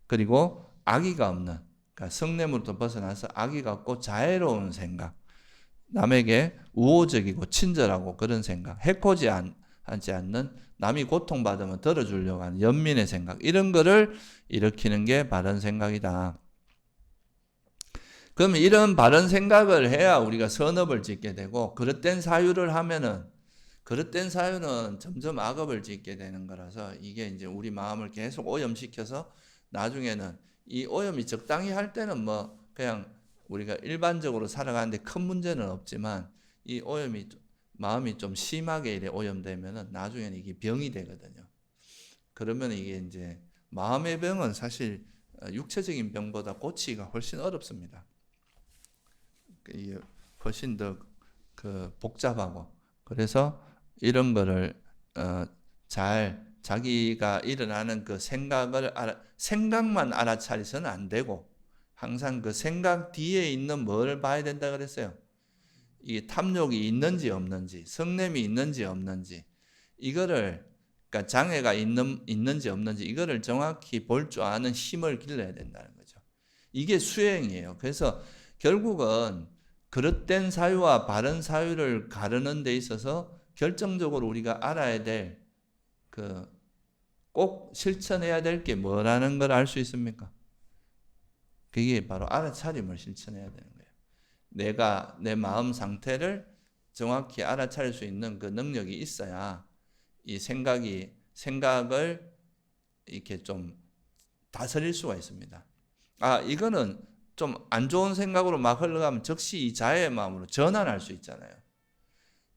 그리고 악의가 없는, 그러니까 성냄으로부터 벗어나서 악의가 없고 자애로운 생각, 남에게 우호적이고 친절하고 그런 생각, 해코지 하지 않는, 남이 고통받으면 들어주려고 하는 연민의 생각, 이런 거를 일으키는 게 바른 생각이다. 그러면 이런 바른 생각을 해야 우리가 선업을 짓게 되고, 그릇된 사유를 하면은, 그릇된 사유는 점점 악업을 짓게 되는 거라서, 이게 이제 우리 마음을 계속 오염시켜서 나중에는 이 오염이 적당히 할 때는 뭐 그냥 우리가 일반적으로 살아가는데 큰 문제는 없지만, 이 오염이 마음이 좀 심하게 이래 오염되면은 나중에는 이게 병이 되거든요. 그러면 이게 이제 마음의 병은 사실 육체적인 병보다 고치기가 훨씬 어렵습니다. 이게 훨씬 더 복잡하고, 그래서 이런 거를 잘 자기가 일어나는 그 생각만 알아차리서는 안 되고, 항상 그 생각 뒤에 있는 뭘 봐야 된다 그랬어요. 이게 탐욕이 있는지 없는지, 성냄이 있는지 없는지, 이거를, 그러니까 장애가 있는지 없는지, 이거를 정확히 볼 줄 아는 힘을 길러야 된다는 거죠. 이게 수행이에요. 그래서 결국은 그릇된 사유와 바른 사유를 가르는 데 있어서 결정적으로 우리가 알아야 될, 꼭 실천해야 될 게 뭐라는 걸 알 수 있습니까? 그게 바로 알아차림을 실천해야 되는 거예요. 내가 내 마음 상태를 정확히 알아차릴 수 있는 그 능력이 있어야 이 생각을 이렇게 좀 다스릴 수가 있습니다. 이거는 좀 안 좋은 생각으로 막 흘러가면 즉시 이 자애의 마음으로 전환할 수 있잖아요.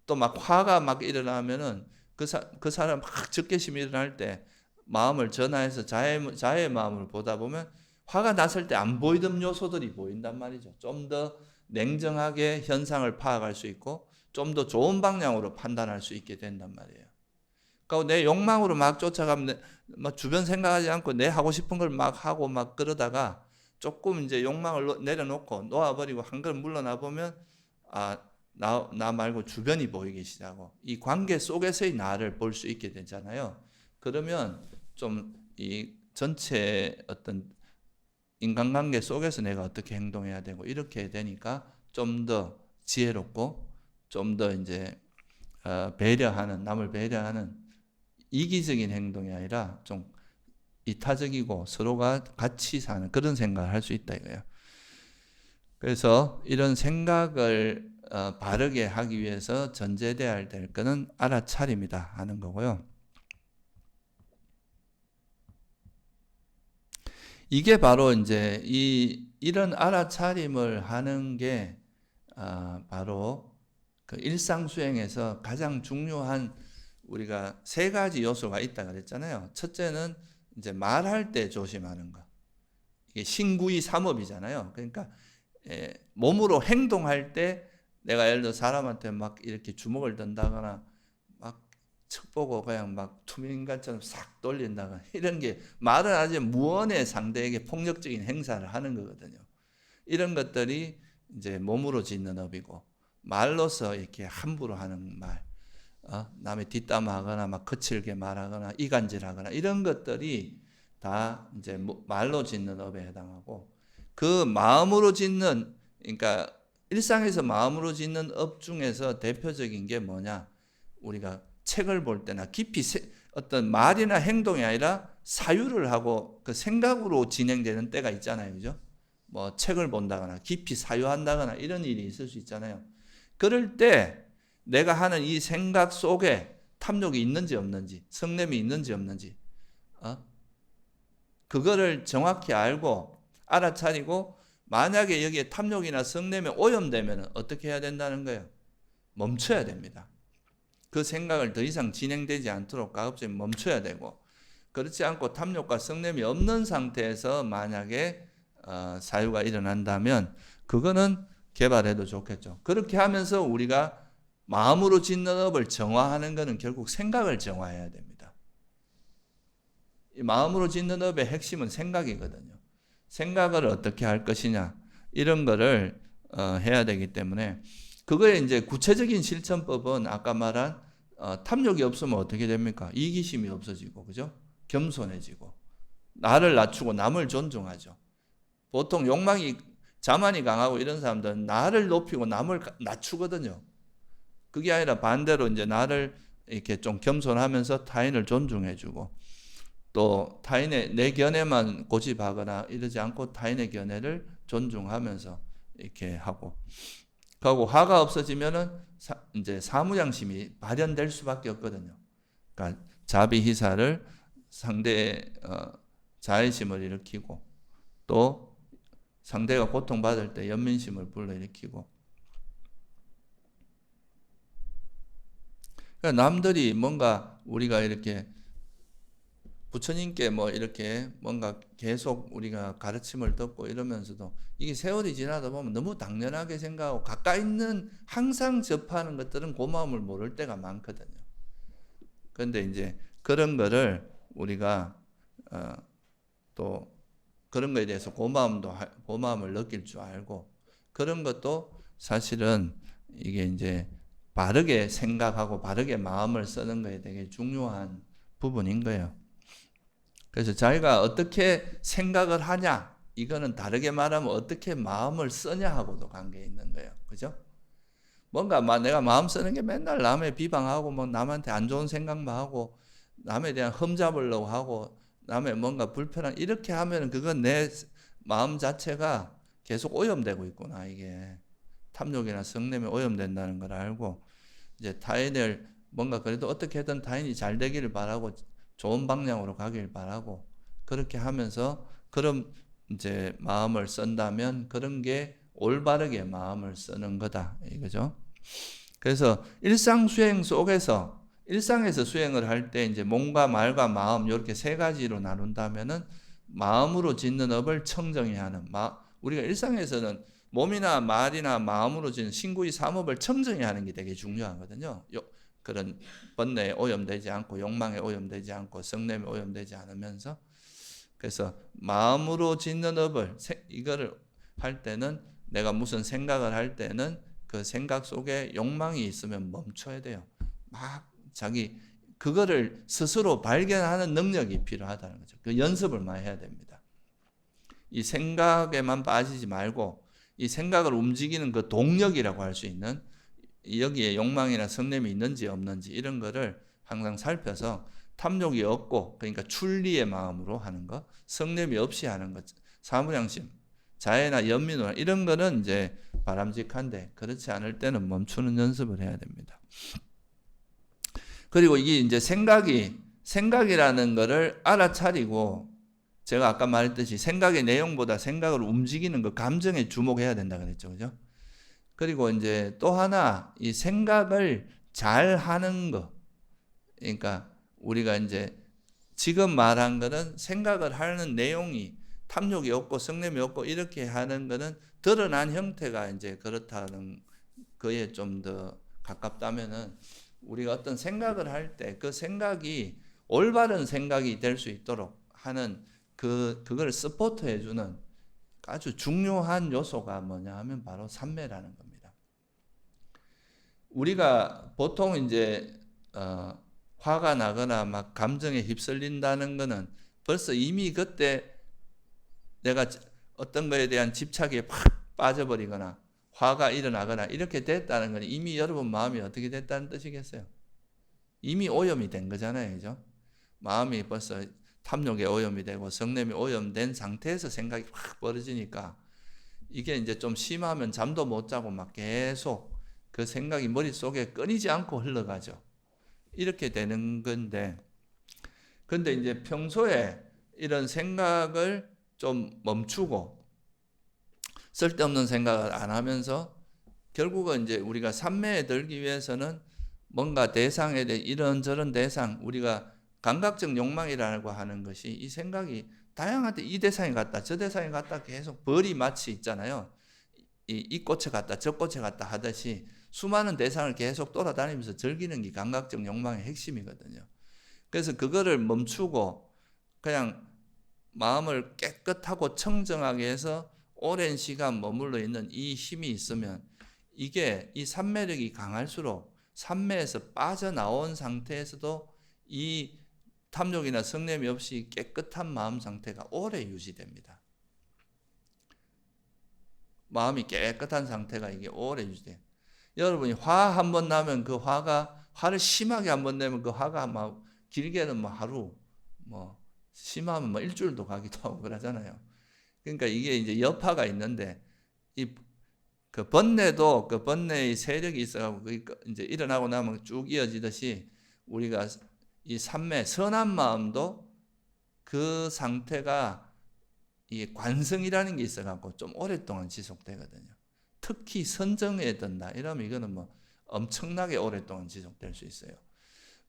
또 막 화가 막 일어나면은 그 사람 막 적개심이 일어날 때 마음을 전환해서 자애의 마음을 보다 보면 화가 났을 때 안 보이던 요소들이 보인단 말이죠. 좀 더 냉정하게 현상을 파악할 수 있고 좀 더 좋은 방향으로 판단할 수 있게 된단 말이에요. 그러니까 내 욕망으로 막 쫓아가면 막 주변 생각하지 않고 내 하고 싶은 걸 막 하고 막 그러다가 조금 이제 욕망을 내려놓고 놓아버리고 한 걸음 물러나 보면 나 말고 주변이 보이기 시작하고 이 관계 속에서의 나를 볼 수 있게 되잖아요. 그러면 좀 이 전체 어떤 인간관계 속에서 내가 어떻게 행동해야 되고 이렇게 되니까 좀 더 지혜롭고 좀 더 이제 배려하는, 남을 배려하는 이기적인 행동이 아니라 좀 이타적이고 서로가 같이 사는 그런 생각을 할 수 있다 이거예요. 그래서 이런 생각을 바르게 하기 위해서 전제되어야 될 것은 알아차림이다 하는 거고요. 이게 바로 이제 이런 알아차림을 하는 게 바로 그 일상 수행에서 가장 중요한 우리가 세 가지 요소가 있다 그랬잖아요. 첫째는 이제 말할 때 조심하는 거. 이게 신구이 삼업이잖아요. 그러니까 몸으로 행동할 때 내가 예를 들어 사람한테 막 이렇게 주먹을 든다거나 막 척보고 그냥 막 투명인간처럼 싹 돌린다거나 이런 게 말은 아주 무언의 상대에게 폭력적인 행사를 하는 거거든요. 이런 것들이 이제 몸으로 짓는 업이고, 말로서 이렇게 함부로 하는 말, 남의 뒷담화하거나 막 거칠게 말하거나 이간질하거나 이런 것들이 다 이제 말로 짓는 업에 해당하고, 그 마음으로 짓는, 그러니까 일상에서 마음으로 짓는 업 중에서 대표적인 게 뭐냐? 우리가 책을 볼 때나 깊이 어떤 말이나 행동이 아니라 사유를 하고 그 생각으로 진행되는 때가 있잖아요. 그죠? 뭐 책을 본다거나 깊이 사유한다거나 이런 일이 있을 수 있잖아요. 그럴 때 내가 하는 이 생각 속에 탐욕이 있는지 없는지, 성냄이 있는지 없는지, 그거를 정확히 알고 알아차리고, 만약에 여기에 탐욕이나 성냄에 오염되면 어떻게 해야 된다는 거예요? 멈춰야 됩니다. 그 생각을 더 이상 진행되지 않도록 가급적이 멈춰야 되고, 그렇지 않고 탐욕과 성냄이 없는 상태에서 만약에 사유가 일어난다면 그거는 개발해도 좋겠죠. 그렇게 하면서 우리가 마음으로 짓는 업을 정화하는 것은 결국 생각을 정화해야 됩니다. 이 마음으로 짓는 업의 핵심은 생각이거든요. 생각을 어떻게 할 것이냐 이런 거를 해야 되기 때문에 그거에 이제 구체적인 실천법은 아까 말한 탐욕이 없으면 어떻게 됩니까? 이기심이 없어지고 그죠? 겸손해지고 나를 낮추고 남을 존중하죠. 보통 욕망이 자만이 강하고 이런 사람들은 나를 높이고 남을 낮추거든요. 그게 아니라 반대로 이제 나를 이렇게 좀 겸손하면서 타인을 존중해주고 또 타인의 내 견해만 고집하거나 이러지 않고 타인의 견해를 존중하면서 이렇게 하고 그리고 화가 없어지면은 이제 사무장심이 발현될 수밖에 없거든요. 그러니까 자비희사를 상대의 자애심을 일으키고 또 상대가 고통받을 때 연민심을 불러일으키고 그러니까 남들이 뭔가 우리가 이렇게 부처님께 뭐 이렇게 뭔가 계속 우리가 가르침을 듣고 이러면서도 이게 세월이 지나다 보면 너무 당연하게 생각하고 가까이 있는 항상 접하는 것들은 고마움을 모를 때가 많거든요. 그런데 이제 그런 거를 우리가 또 그런 거에 대해서 고마움을 느낄 줄 알고 그런 것도 사실은 이게 이제 바르게 생각하고 바르게 마음을 쓰는 거에 되게 중요한 부분인 거예요. 그래서 자기가 어떻게 생각을 하냐 이거는 다르게 말하면 어떻게 마음을 쓰냐 하고도 관계 있는 거예요. 그죠? 뭔가 내가 마음 쓰는 게 맨날 남의 비방하고 뭐 남한테 안 좋은 생각만 하고 남에 대한 흠잡으려고 하고 남의 뭔가 불편한 이렇게 하면은 그건 내 마음 자체가 계속 오염되고 있구나. 이게 탐욕이나 성냄에 오염된다는 걸 알고 이제 타인을 뭔가 그래도 어떻게든 타인이 잘 되기를 바라고 좋은 방향으로 가길 바라고 그렇게 하면서 그런 이제 마음을 쓴다면 그런 게 올바르게 마음을 쓰는 거다 이거죠. 그래서 일상 수행 속에서 일상에서 수행을 할 때 이제 몸과 말과 마음 이렇게 세 가지로 나눈다면은 마음으로 짓는 업을 청정히 하는 우리가 일상에서는 몸이나 말이나 마음으로 짓는 신구의 삼업을 청정히 하는 게 되게 중요하거든요. 그런 번뇌에 오염되지 않고 욕망에 오염되지 않고 성냄에 오염되지 않으면서 그래서 마음으로 짓는 업을 이거를 할 때는 내가 무슨 생각을 할 때는 그 생각 속에 욕망이 있으면 멈춰야 돼요. 막 자기 그거를 스스로 발견하는 능력이 필요하다는 거죠. 그 연습을 많이 해야 됩니다. 이 생각에만 빠지지 말고 이 생각을 움직이는 그 동력이라고 할 수 있는 여기에 욕망이나 성냄이 있는지 없는지 이런 거를 항상 살펴서 탐욕이 없고 그러니까 출리의 마음으로 하는 것, 성냄이 없이 하는 것, 사무량심, 자애나 연민이나 이런 거는 이제 바람직한데 그렇지 않을 때는 멈추는 연습을 해야 됩니다. 그리고 이게 이제 생각이라는 거를 알아차리고 제가 아까 말했듯이 생각의 내용보다 생각을 움직이는 그 감정에 주목해야 된다 그랬죠. 그죠? 그리고 이제 또 하나 이 생각을 잘 하는 거. 그러니까 우리가 이제 지금 말한 거는 생각을 하는 내용이 탐욕이 없고 성냄이 없고 이렇게 하는 거는 드러난 형태가 이제 그렇다는 거에 좀 더 가깝다면은 우리가 어떤 생각을 할 때 그 생각이 올바른 생각이 될 수 있도록 하는 그걸 서포트 해주는 아주 중요한 요소가 뭐냐 하면 바로 삼매라는 겁니다. 우리가 보통 이제 화가 나거나 막 감정에 휩쓸린다는 거는 벌써 이미 그때 내가 어떤 거에 대한 집착에 팍 빠져버리거나 화가 일어나거나 이렇게 됐다는 건 이미 여러분 마음이 어떻게 됐다는 뜻이겠어요? 이미 오염이 된 거잖아요. 그죠? 마음이 벌써 탐욕에 오염이 되고 성냄이 오염된 상태에서 생각이 확 벌어지니까 이게 이제 좀 심하면 잠도 못 자고 막 계속 그 생각이 머릿속에 끊이지 않고 흘러가죠. 이렇게 되는 건데 근데 이제 평소에 이런 생각을 좀 멈추고 쓸데없는 생각을 안 하면서 결국은 이제 우리가 삼매에 들기 위해서는 뭔가 대상에 대해 이런저런 대상 우리가 감각적 욕망이라고 하는 것이 이 생각이 다양한데 이 대상이 같다 저 대상이 같다 계속 벌이 마치 있잖아요. 이 꽃에 갔다 저 꽃에 갔다 하듯이 수많은 대상을 계속 돌아다니면서 즐기는 게 감각적 욕망의 핵심이거든요. 그래서 그거를 멈추고 그냥 마음을 깨끗하고 청정하게 해서 오랜 시간 머물러 있는 이 힘이 있으면 이게 이 삼매력이 강할수록 삼매에서 빠져나온 상태에서도 이 탐욕이나 성냄이 없이 깨끗한 마음 상태가 오래 유지됩니다. 마음이 깨끗한 상태가 이게 오래 유지돼요. 여러분이 화 한 번 나면 그 화를 심하게 한 번 내면 그 화가 막 길게는 뭐 하루, 뭐 심하면 뭐 일주일도 가기도 하고 그러잖아요. 그러니까 이게 이제 여파가 있는데 그 번뇌도 그 번뇌의 세력이 있어가지고 이제 일어나고 나면 쭉 이어지듯이 우리가 이 삼매 선한 마음도 그 상태가 이 관성이라는 게 있어갖고 좀 오랫동안 지속되거든요. 특히 선정에 든다 이러면 이거는 뭐 엄청나게 오랫동안 지속될 수 있어요.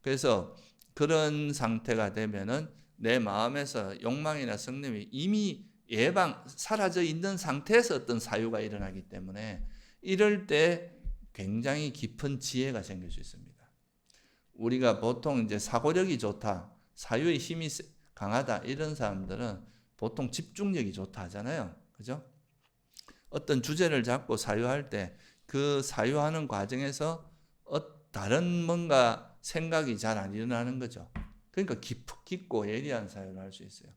그래서 그런 상태가 되면은 내 마음에서 욕망이나 성냄이 이미 사라져 있는 상태에서 어떤 사유가 일어나기 때문에 이럴 때 굉장히 깊은 지혜가 생길 수 있습니다. 우리가 보통 이제 사고력이 좋다, 사유의 힘이 강하다 이런 사람들은 보통 집중력이 좋다 하잖아요. 그죠? 어떤 주제를 잡고 사유할 때 그 사유하는 과정에서 다른 뭔가 생각이 잘 안 일어나는 거죠. 그러니까 깊고 예리한 사유를 할 수 있어요.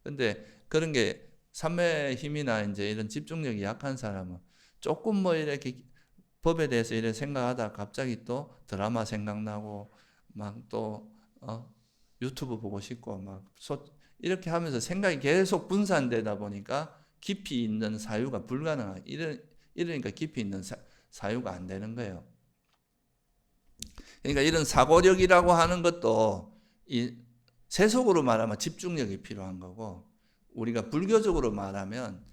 근데 그런 게 삼매의 힘이나 이제 이런 집중력이 약한 사람은 조금 뭐 이렇게 법에 대해서 이렇게 생각하다 갑자기 또 드라마 생각나고 막 또 유튜브 보고 싶고 막 이렇게 하면서 생각이 계속 분산되다 보니까 깊이 있는 사유가 불가능하고 이러니까 깊이 있는 사유가 안 되는 거예요. 그러니까 이런 사고력이라고 하는 것도 이 세속으로 말하면 집중력이 필요한 거고 우리가 불교적으로 말하면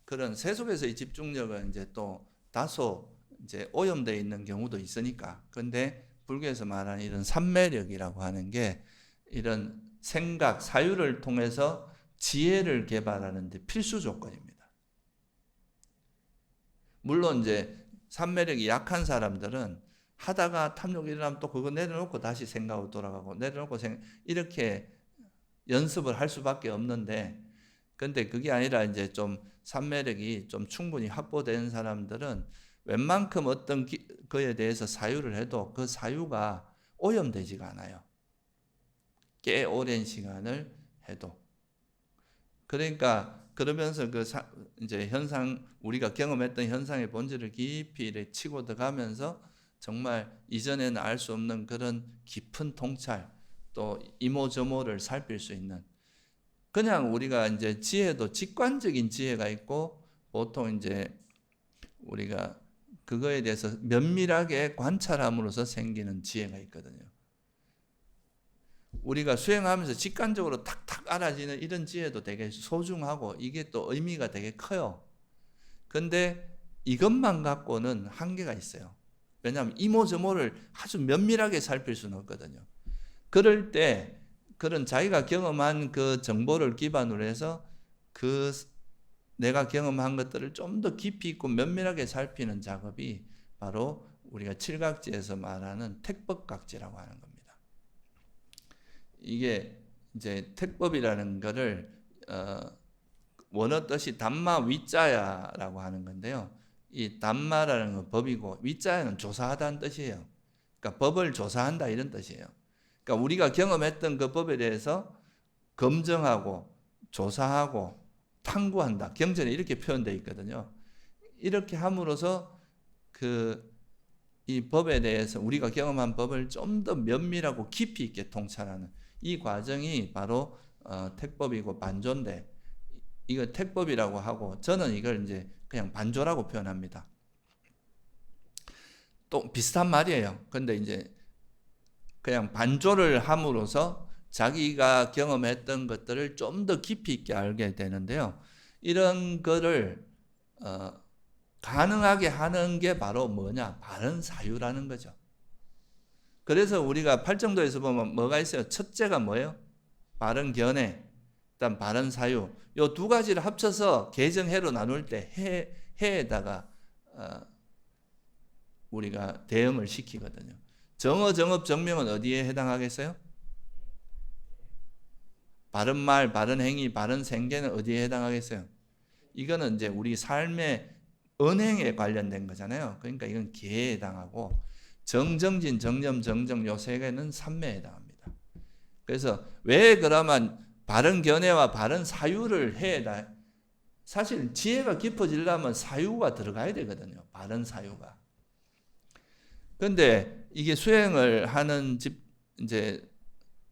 그런 세속에서의 집중력은 이제 또 다소 이제 오염되어 있는 경우도 있으니까. 그런데 불교에서 말하는 이런 삼매력이라고 하는 게 이런 생각, 사유를 통해서 지혜를 개발하는 데 필수 조건입니다. 물론 이제 삼매력이 약한 사람들은 하다가 탐욕이 일어나면 또 그거 내려놓고 다시 생각으로 돌아가고 내려놓고 이렇게 연습을 할 수밖에 없는데 근데 그게 아니라 이제 좀 삼매력이 좀 충분히 확보된 사람들은 웬만큼 어떤 거에 대해서 사유를 해도 그 사유가 오염되지가 않아요. 꽤 오랜 시간을 해도. 그러니까 그러면서 이제 우리가 경험했던 현상의 본질을 깊이 치고 들어가면서 정말 이전에는 알 수 없는 그런 깊은 통찰 또 이모저모를 살필 수 있는 그냥 우리가 이제 지혜도 직관적인 지혜가 있고 보통 이제 우리가 그거에 대해서 면밀하게 관찰함으로써 생기는 지혜가 있거든요. 우리가 수행하면서 직관적으로 탁탁 알아지는 이런 지혜도 되게 소중하고 이게 또 의미가 되게 커요. 근데 이것만 갖고는 한계가 있어요. 왜냐하면 이모저모를 아주 면밀하게 살필 수는 없거든요. 그럴 때 그런 자기가 경험한 그 정보를 기반으로 해서 그 내가 경험한 것들을 좀 더 깊이 있고 면밀하게 살피는 작업이 바로 우리가 칠각지에서 말하는 택법각지라고 하는 겁니다. 이게 이제 택법이라는 거를 원어 뜻이 담마 위자야라고 하는 건데요. 이 담마라는 건 법이고 위자야는 조사하다는 뜻이에요. 그러니까 법을 조사한다 이런 뜻이에요. 그러니까 우리가 경험했던 그 법에 대해서 검증하고 조사하고 탐구한다. 경전에 이렇게 표현되어 있거든요. 이렇게 함으로써 이 법에 대해서 우리가 경험한 법을 좀 더 면밀하고 깊이 있게 통찰하는 이 과정이 바로 택법이고 반조인데 이거 택법이라고 하고 저는 이걸 이제 그냥 반조라고 표현합니다. 또 비슷한 말이에요. 근데 이제 그냥 반조를 함으로써 자기가 경험했던 것들을 좀 더 깊이 있게 알게 되는데요. 이런 거를 가능하게 하는 게 바로 뭐냐? 바른 사유라는 거죠. 그래서 우리가 팔정도에서 보면 뭐가 있어요? 첫째가 뭐예요? 바른 견해, 그다음 바른 사유. 요 두 가지를 합쳐서 개정해로 나눌 때 해에다가 우리가 대응을 시키거든요. 정어, 정업, 정명은 어디에 해당하겠어요? 바른 말, 바른 행위, 바른 생계는 어디에 해당하겠어요? 이거는 이제 우리 삶의 언행에 관련된 거잖아요. 그러니까 이건 계에 해당하고, 정정진, 정념, 정정 요 세 개는 삼매에 해당합니다. 그래서 왜 그러면 바른 견해와 바른 사유를 해야, 사실 지혜가 깊어지려면 사유가 들어가야 되거든요. 바른 사유가. 근데 이게 수행을 하는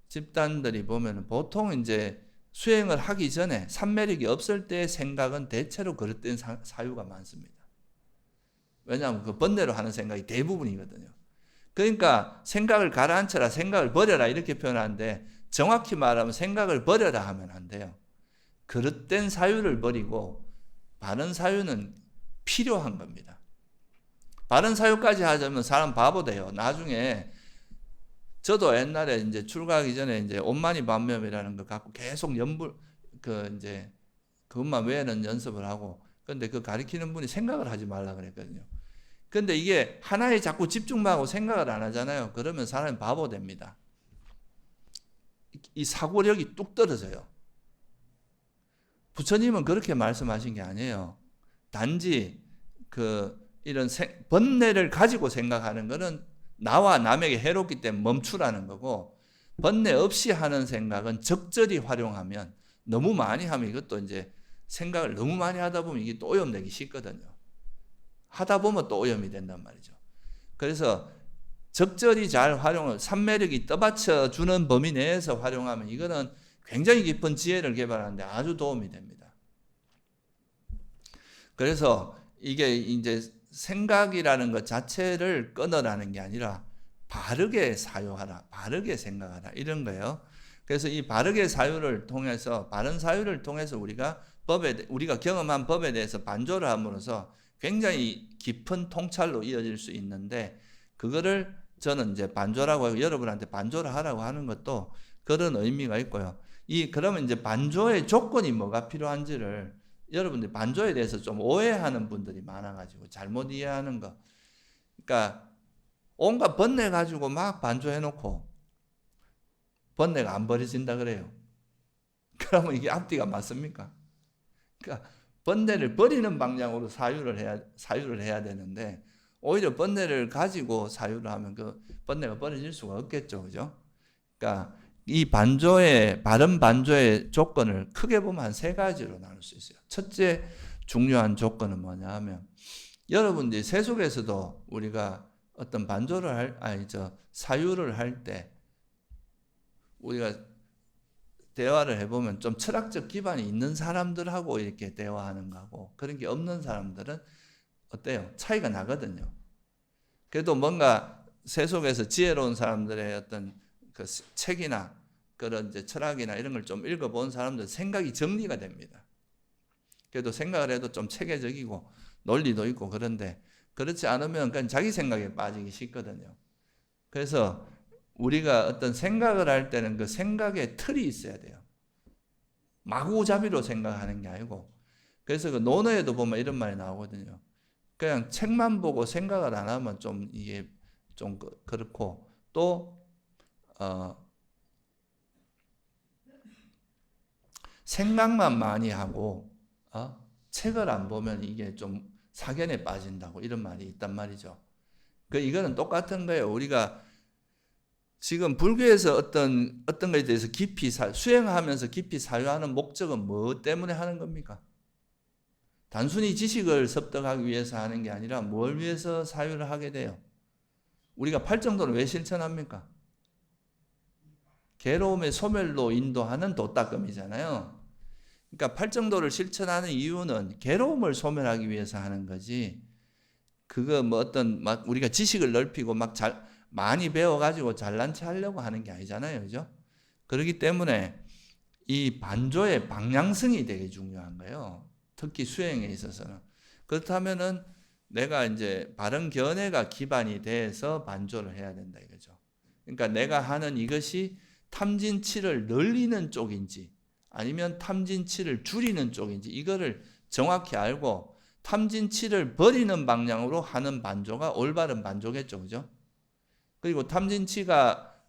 집단들이 보면 보통 이제 수행을 하기 전에 삼매력이 없을 때 생각은 대체로 그릇된 사유가 많습니다. 왜냐하면 그 번뇌로 하는 생각이 대부분이거든요. 그러니까 생각을 가라앉혀라, 생각을 버려라 이렇게 표현하는데, 정확히 말하면 생각을 버려라 하면 안 돼요. 그릇된 사유를 버리고 바른 사유는 필요한 겁니다. 바른 사유까지 하자면 사람 바보 돼요. 나중에 저도 옛날에 이제 출가하기 전에 이제 온만이 반면이라는 거 갖고 계속 그것만 외에는 연습을 하고, 근데 그 가르치는 분이 생각을 하지 말라 그랬거든요. 근데 이게 하나에 자꾸 집중만 하고 생각을 안 하잖아요. 그러면 사람이 바보 됩니다. 이 사고력이 뚝 떨어져요. 부처님은 그렇게 말씀하신 게 아니에요. 단지 이런 번뇌를 가지고 생각하는 것은 나와 남에게 해롭기 때문에 멈추라는 거고, 번뇌 없이 하는 생각은 적절히 활용하면, 너무 많이 하면 이것도 이제 생각을 너무 많이 하다 보면 이게 또 오염되기 쉽거든요. 하다 보면 또 오염이 된단 말이죠. 그래서 적절히 잘 활용을, 삼매력이 떠받쳐 주는 범위 내에서 활용하면 이거는 굉장히 깊은 지혜를 개발하는데 아주 도움이 됩니다. 그래서 이게 이제 생각이라는 것 자체를 끊어라는 게 아니라 바르게 사유하라, 바르게 생각하라 이런 거예요. 그래서 이 바르게 사유를 통해서, 바른 사유를 통해서 우리가 경험한 법에 대해서 반조를 함으로써 굉장히 깊은 통찰로 이어질 수 있는데, 그거를 저는 이제 반조라고 하고 여러분한테 반조를 하라고 하는 것도 그런 의미가 있고요. 그러면 이제 반조의 조건이 뭐가 필요한지를, 여러분들 반조에 대해서 좀 오해하는 분들이 많아가지고 잘못 이해하는 거. 그러니까 온갖 번뇌 가지고 막 반조해놓고 번뇌가 안 버려진다 그래요. 그러면 이게 앞뒤가 맞습니까? 그러니까 번뇌를 버리는 방향으로 사유를 해야 되는데, 오히려 번뇌를 가지고 사유를 하면 그 번뇌가 버려질 수가 없겠죠, 그죠? 그러니까 이 바른 반조의 조건을 크게 보면 한 세 가지로 나눌 수 있어요. 첫째 중요한 조건은 뭐냐 하면, 여러분들이 세속에서도 우리가 어떤 사유를 할 때 우리가 대화를 해보면 좀 철학적 기반이 있는 사람들하고 이렇게 대화하는 거하고 그런 게 없는 사람들은 어때요? 차이가 나거든요. 그래도 뭔가 세속에서 지혜로운 사람들의 어떤 그 책이나 그런 이제 철학이나 이런 걸 좀 읽어본 사람들 생각이 정리가 됩니다. 그래도 생각을 해도 좀 체계적이고 논리도 있고, 그런데 그렇지 않으면 그냥 자기 생각에 빠지기 쉽거든요. 그래서 우리가 어떤 생각을 할 때는 그 생각에 틀이 있어야 돼요. 마구잡이로 생각하는 게 아니고. 그래서 그 논어에도 보면 이런 말이 나오거든요. 그냥 책만 보고 생각을 안 하면 좀 이게 좀 그렇고, 또 생각만 많이 하고 책을 안 보면 이게 좀 사견에 빠진다고, 이런 말이 있단 말이죠. 이거는 똑같은 거예요. 우리가 지금 불교에서 어떤 것에 대해서 깊이 수행하면서 깊이 사유하는 목적은 뭐 때문에 하는 겁니까? 단순히 지식을 습득하기 위해서 하는 게 아니라 뭘 위해서 사유를 하게 돼요? 우리가 팔정도를 왜 실천합니까? 괴로움의 소멸로 인도하는 도닦음이잖아요. 그러니까 팔정도를 실천하는 이유는 괴로움을 소멸하기 위해서 하는 거지, 그거 우리가 지식을 넓히고 많이 배워가지고 잘난 체 하려고 하는 게 아니잖아요. 그죠? 그렇기 때문에 이 반조의 방향성이 되게 중요한 거예요. 특히 수행에 있어서는. 그렇다면은 내가 이제 바른 견해가 기반이 돼서 반조를 해야 된다 이거죠. 그러니까 내가 하는 이것이 탐진치를 늘리는 쪽인지 아니면 탐진치를 줄이는 쪽인지 이거를 정확히 알고 탐진치를 버리는 방향으로 하는 반조가 올바른 반조겠죠. 그죠? 그리고 탐진치가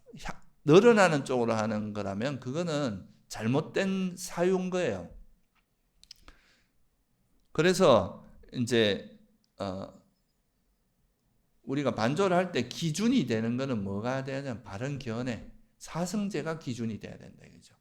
늘어나는 쪽으로 하는 거라면 그거는 잘못된 사유인 거예요. 그래서 이제 우리가 반조를 할 때 기준이 되는 거는 뭐가 돼야 되냐? 바른 견해, 사성제가 기준이 돼야 된다 이거죠.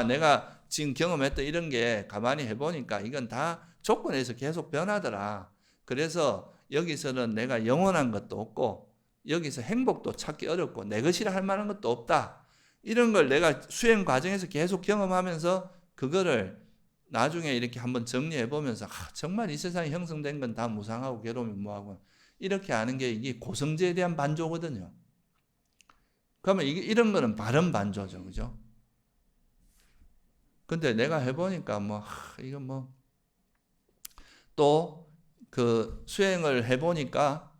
내가 지금 경험했던 이런 게 가만히 해보니까 이건 다 조건에서 계속 변하더라. 그래서 여기서는 내가 영원한 것도 없고 여기서 행복도 찾기 어렵고 내 것이라 할 만한 것도 없다. 이런 걸 내가 수행 과정에서 계속 경험하면서 그거를 나중에 이렇게 한번 정리해 보면서 정말 이 세상에 형성된 건 다 무상하고 괴로움이 뭐하고 이렇게 아는 게 이게 고성제에 대한 반조거든요. 그러면 이런 거는 바른 반조죠. 그죠? 근데 내가 해보니까 이거 또 그 수행을 해보니까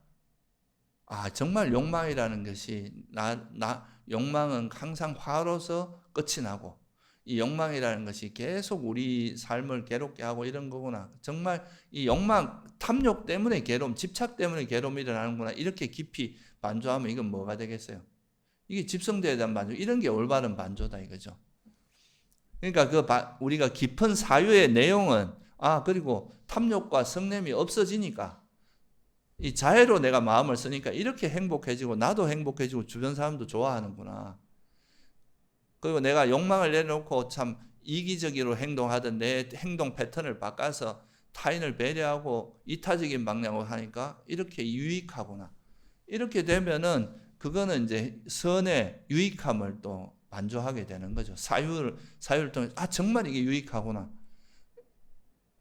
정말 욕망이라는 것이 욕망은 항상 화로서 끝이 나고 이 욕망이라는 것이 계속 우리 삶을 괴롭게 하고 이런 거구나. 정말 이 욕망, 탐욕 때문에 괴로움, 집착 때문에 괴로움이 일어나는구나. 이렇게 깊이 반조하면 이건 뭐가 되겠어요? 이게 집성대에 대한 반조, 이런 게 올바른 반조다 이거죠. 그러니까 우리가 깊은 사유의 내용은 그리고 탐욕과 성냄이 없어지니까 이 자애로 내가 마음을 쓰니까 이렇게 행복해지고 나도 행복해지고 주변 사람도 좋아하는구나. 그리고 내가 욕망을 내놓고 참 이기적으로 행동하던 내 행동 패턴을 바꿔서 타인을 배려하고 이타적인 방향으로 하니까 이렇게 유익하구나. 이렇게 되면은 그거는 이제 선의 유익함을 또 반조하게 되는 거죠. 사유를 통해 정말 이게 유익하구나.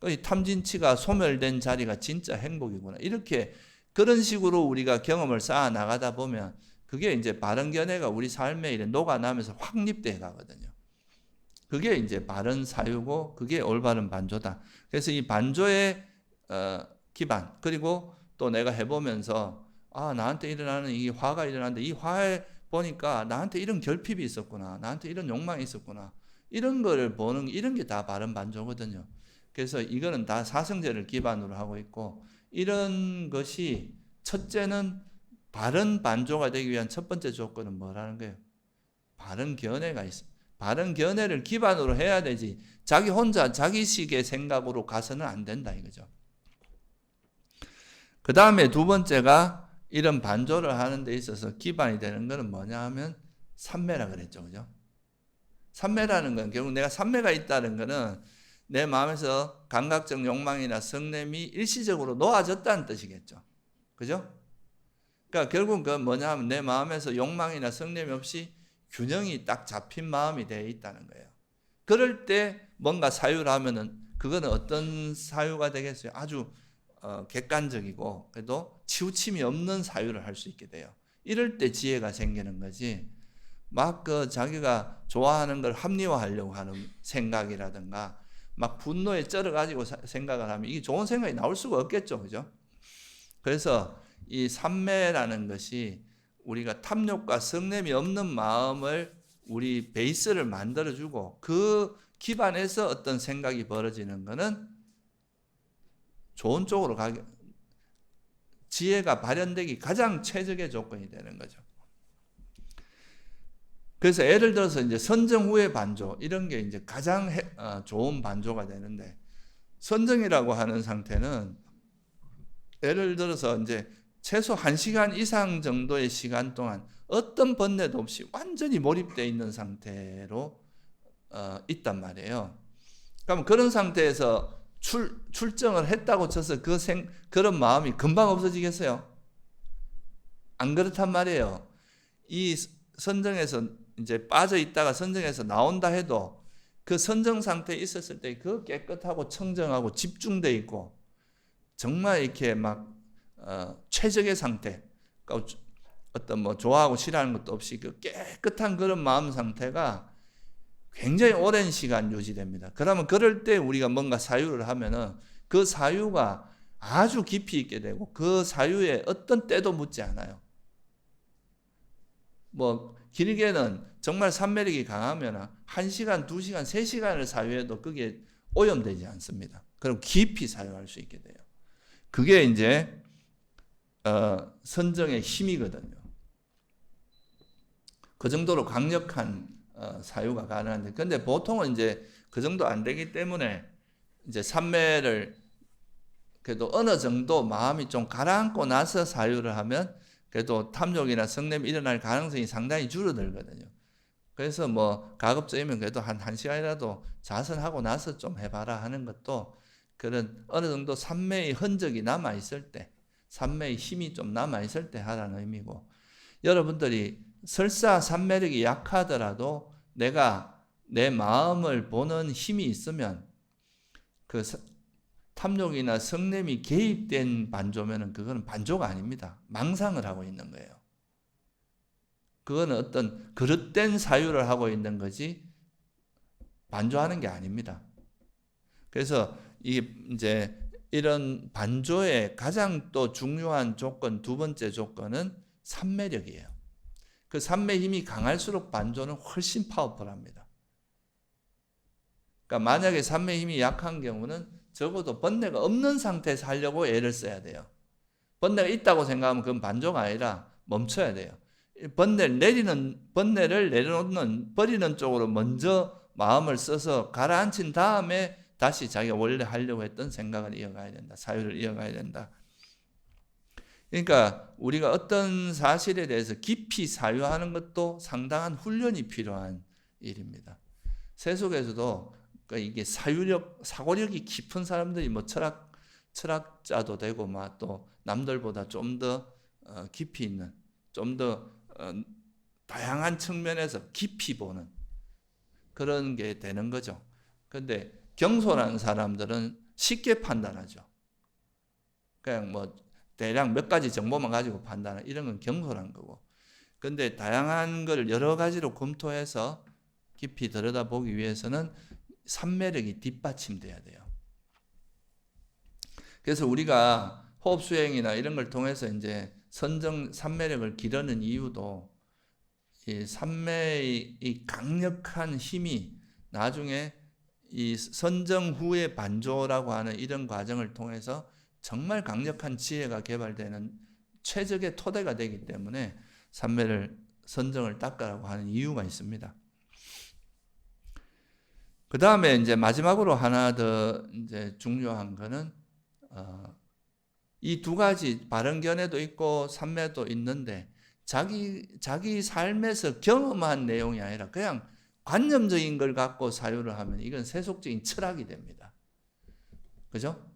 이 탐진치가 소멸된 자리가 진짜 행복이구나. 이렇게 그런 식으로 우리가 경험을 쌓아 나가다 보면 그게 이제 바른 견해가 우리 삶에 이래 녹아나면서 확립돼 가거든요. 그게 이제 바른 사유고 그게 올바른 반조다. 그래서 이 반조의 기반, 그리고 또 내가 해보면서 나한테 일어나는 이 화가 일어나는데 이 화에 보니까 나한테 이런 결핍이 있었구나. 나한테 이런 욕망이 있었구나. 이런 거를 보는 이런 게 다 바른 반조거든요. 그래서 이거는 다 사성제를 기반으로 하고 있고 이런 것이 첫째는 바른 반조가 되기 위한 첫 번째 조건은 뭐라는 거예요? 바른 견해가 있어. 바른 견해를 기반으로 해야 되지. 자기 혼자 자기식의 생각으로 가서는 안 된다 이거죠. 그 다음에 두 번째가 이런 반조를 하는 데 있어서 기반이 되는 것은 뭐냐 하면 삼매라 그랬죠. 그죠? 삼매라는 건 결국 내가 삼매가 있다는 것은 내 마음에서 감각적 욕망이나 성냄이 일시적으로 놓아졌다는 뜻이겠죠. 그죠? 그러니까 결국 그 뭐냐 하면 내 마음에서 욕망이나 성냄이 없이 균형이 딱 잡힌 마음이 되어 있다는 거예요. 그럴 때 뭔가 사유를 하면은 그거는 어떤 사유가 되겠어요? 아주 객관적이고 그래도 치우침이 없는 사유를 할 수 있게 돼요. 이럴 때 지혜가 생기는 거지. 막 자기가 좋아하는 걸 합리화하려고 하는 생각이라든가 막 분노에 쩔어가지고 생각을 하면 이게 좋은 생각이 나올 수가 없겠죠. 그죠? 그래서 이 삼매라는 것이 우리가 탐욕과 성냄이 없는 마음을 우리 베이스를 만들어주고 그 기반에서 어떤 생각이 벌어지는 것은 좋은 쪽으로 가게 지혜가 발현되기 가장 최적의 조건이 되는 거죠. 그래서 예를 들어서 이제 선정 후의 반조 이런 게 이제 가장 좋은 반조가 되는데 선정이라고 하는 상태는 예를 들어서 이제 최소 1시간 이상 정도의 시간 동안 어떤 번뇌도 없이 완전히 몰입되어 있는 상태로 있단 말이에요. 그럼 그런 상태에서 출정을 했다고 쳐서 그런 마음이 금방 없어지겠어요? 안 그렇단 말이에요. 이 선정에서 이제 빠져 있다가 선정에서 나온다 해도 그 선정 상태에 있었을 때 그 깨끗하고 청정하고 집중돼 있고 정말 이렇게 막 최적의 상태, 그러니까 어떤 뭐 좋아하고 싫어하는 것도 없이 그 깨끗한 그런 마음 상태가 굉장히 오랜 시간 유지됩니다. 그러면 그럴 때 우리가 뭔가 사유를 하면은 그 사유가 아주 깊이 있게 되고 그 사유에 어떤 때도 묻지 않아요. 뭐 길게는 정말 산매력이 강하면 1시간, 2시간, 3시간을 사유해도 그게 오염되지 않습니다. 그럼 깊이 사유할 수 있게 돼요. 그게 이제 선정의 힘이거든요. 그 정도로 강력한 사유가 가능한데, 근데 보통은 이제 그 정도 안 되기 때문에 이제 삼매를 그래도 어느 정도 마음이 좀 가라앉고 나서 사유를 하면 그래도 탐욕이나 성냄이 일어날 가능성이 상당히 줄어들거든요. 그래서 뭐 가급적이면 그래도 한 시간이라도 자선하고 나서 좀 해봐라 하는 것도 그런 어느 정도 삼매의 흔적이 남아있을 때, 삼매의 힘이 좀 남아있을 때 하라는 의미고, 여러분들이 설사 삼매력이 약하더라도 내가 내 마음을 보는 힘이 있으면 그 탐욕이나 성냄이 개입된 반조면은 그거는 반조가 아닙니다. 망상을 하고 있는 거예요. 그거는 어떤 그릇된 사유를 하고 있는 거지 반조하는 게 아닙니다. 그래서 이제 이런 반조의 가장 또 중요한 조건, 두 번째 조건은 삼매력이에요. 그 삼매 힘이 강할수록 반조는 훨씬 파워풀합니다. 그러니까 만약에 삼매 힘이 약한 경우는 적어도 번뇌가 없는 상태에서 하려고 애를 써야 돼요. 번뇌가 있다고 생각하면 그건 반조가 아니라 멈춰야 돼요. 번뇌를 내려놓는, 버리는 쪽으로 먼저 마음을 써서 가라앉힌 다음에 다시 자기가 원래 하려고 했던 생각을 이어가야 된다. 사유를 이어가야 된다. 그러니까 우리가 어떤 사실에 대해서 깊이 사유하는 것도 상당한 훈련이 필요한 일입니다. 세속에서도 이게 사고력이 깊은 사람들이 뭐 철학자도 되고 막 또 남들보다 좀 더 깊이 있는, 좀 더 다양한 측면에서 깊이 보는 그런 게 되는 거죠. 근데 경솔한 사람들은 쉽게 판단하죠. 그냥 뭐 대략 몇 가지 정보만 가지고 판단하는 이런 건 경솔한 거고. 근데 다양한 걸 여러 가지로 검토해서 깊이 들여다보기 위해서는 삼매력이 뒷받침돼야 돼요. 그래서 우리가 호흡 수행이나 이런 걸 통해서 이제 삼매력을 기르는 이유도 이 삼매의 이 강력한 힘이 나중에 이 선정 후의 반조라고 하는 이런 과정을 통해서 정말 강력한 지혜가 개발되는 최적의 토대가 되기 때문에 삼매를 선정을 닦으라고 하는 이유가 있습니다. 그 다음에 이제 마지막으로 하나 더 이제 중요한 거는 이 두 가지 바른견해도 있고 삼매도 있는데 자기 삶에서 경험한 내용이 아니라 그냥 관념적인 걸 갖고 사유를 하면 이건 세속적인 철학이 됩니다. 그죠?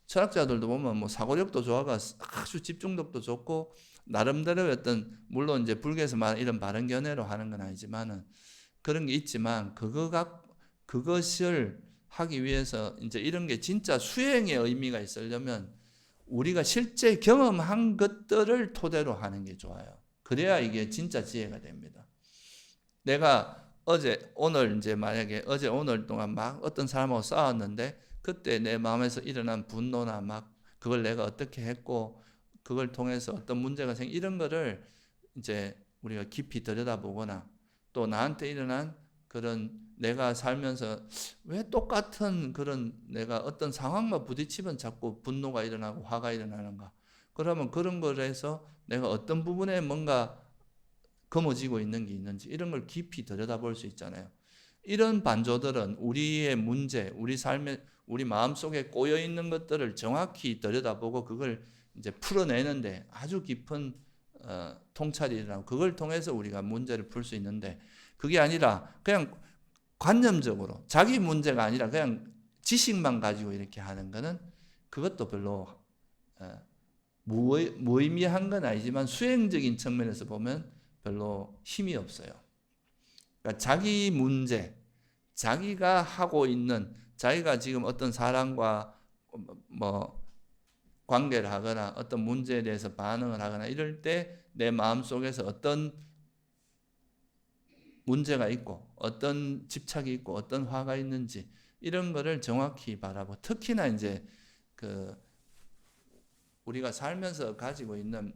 철학자들도 보면 뭐 사고력도 좋아가 아주 집중력도 좋고 나름대로 어떤 물론 이제 불교에서 말하는 이런 바른견해로 하는 건 아니지만은 그런 게 있지만 그것을 하기 위해서 이제 이런 게 진짜 수행의 의미가 있으려면 우리가 실제 경험한 것들을 토대로 하는 게 좋아요. 그래야 이게 진짜 지혜가 됩니다. 내가 오늘 이제 만약에 오늘 동안 막 어떤 사람하고 싸웠는데 그때 내 마음에서 일어난 분노나 막 그걸 내가 어떻게 했고 그걸 통해서 어떤 문제가 이런 거를 이제 우리가 깊이 들여다보거나 또 나한테 일어난 그런 내가 살면서 왜 똑같은 그런 내가 어떤 상황만 부딪히면 자꾸 분노가 일어나고 화가 일어나는가? 그러면 그런 거에서 내가 어떤 부분에 뭔가 검어지고 있는 게 있는지 이런 걸 깊이 들여다볼 수 있잖아요. 이런 반조들은 우리의 문제, 우리 삶에 우리 마음속에 꼬여 있는 것들을 정확히 들여다보고 그걸 이제 풀어내는데 아주 깊은 통찰이 일어나고 그걸 통해서 우리가 문제를 풀 수 있는데 그게 아니라 그냥 관념적으로 자기 문제가 아니라 그냥 지식만 가지고 이렇게 하는 거는 그것도 별로 무의미한 건 아니지만 수행적인 측면에서 보면 별로 힘이 없어요. 그러니까 자기 문제, 자기가 하고 있는 자기가 지금 어떤 사람과 뭐 관계를 하거나 어떤 문제에 대해서 반응을 하거나 이럴 때 내 마음속에서 어떤 문제가 있고 어떤 집착이 있고 어떤 화가 있는지 이런 거를 정확히 바라보고 특히나 이제 우리가 살면서 가지고 있는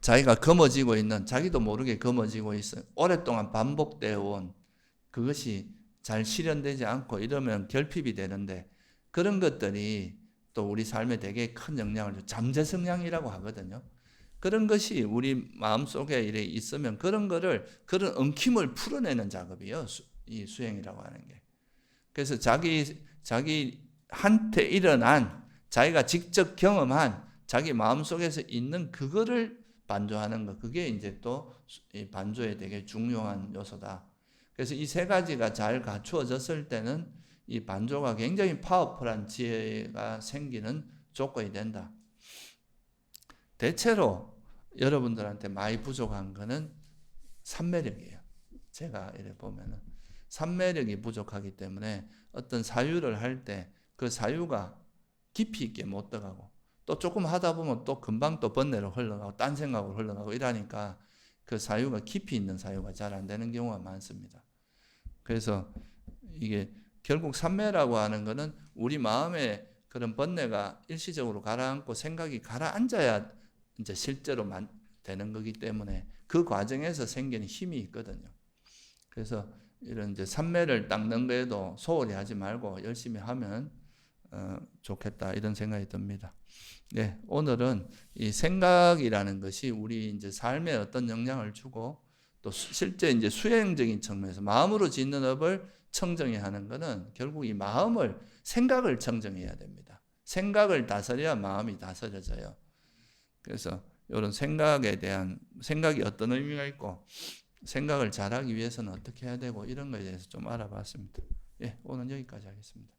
자기가 검어지고 있는 자기도 모르게 검어지고 있어요. 오랫동안 반복되어 온 그것이 잘 실현되지 않고 이러면 결핍이 되는데 그런 것들이 또 우리 삶에 되게 큰 영향을 줘요. 잠재 성향이라고 하거든요. 그런 것이 우리 마음속에 이렇게 있으면 그런 그런 엉킴을 풀어내는 작업이요. 이 수행이라고 하는 게. 그래서 자기한테 일어난, 자기가 직접 경험한 자기 마음속에서 있는 그거를 반조하는 것. 그게 이제 또 이 반조에 되게 중요한 요소다. 그래서 이 세 가지가 잘 갖추어졌을 때는 이 반조가 굉장히 파워풀한 지혜가 생기는 조건이 된다. 대체로 여러분들한테 많이 부족한 거는 삼매력이에요. 제가 이래 보면은 삼매력이 부족하기 때문에 어떤 사유를 할 때 그 사유가 깊이 있게 못 들어가고 또 조금 하다 보면 또 금방 또 번뇌로 흘러가고 딴 생각으로 흘러가고 이러니까 그 사유가 깊이 있는 사유가 잘 안 되는 경우가 많습니다. 그래서 이게 결국 삼매라고 하는 거는 우리 마음에 그런 번뇌가 일시적으로 가라앉고 생각이 가라앉아야 이제 실제로 되는 거기 때문에 그 과정에서 생기는 힘이 있거든요. 그래서 이런 이제 삼매를 닦는 거에도 소홀히 하지 말고 열심히 하면 좋겠다 이런 생각이 듭니다. 네, 오늘은 이 생각이라는 것이 우리 이제 삶에 어떤 영향을 주고 또 실제 이제 수행적인 측면에서 마음으로 짓는 업을 청정해야 하는 것은 결국 이 생각을 청정해야 됩니다. 생각을 다스려야 마음이 다스려져요. 그래서 이런 생각이 어떤 의미가 있고 생각을 잘하기 위해서는 어떻게 해야 되고 이런 거에 대해서 좀 알아봤습니다. 예, 오늘 여기까지 하겠습니다.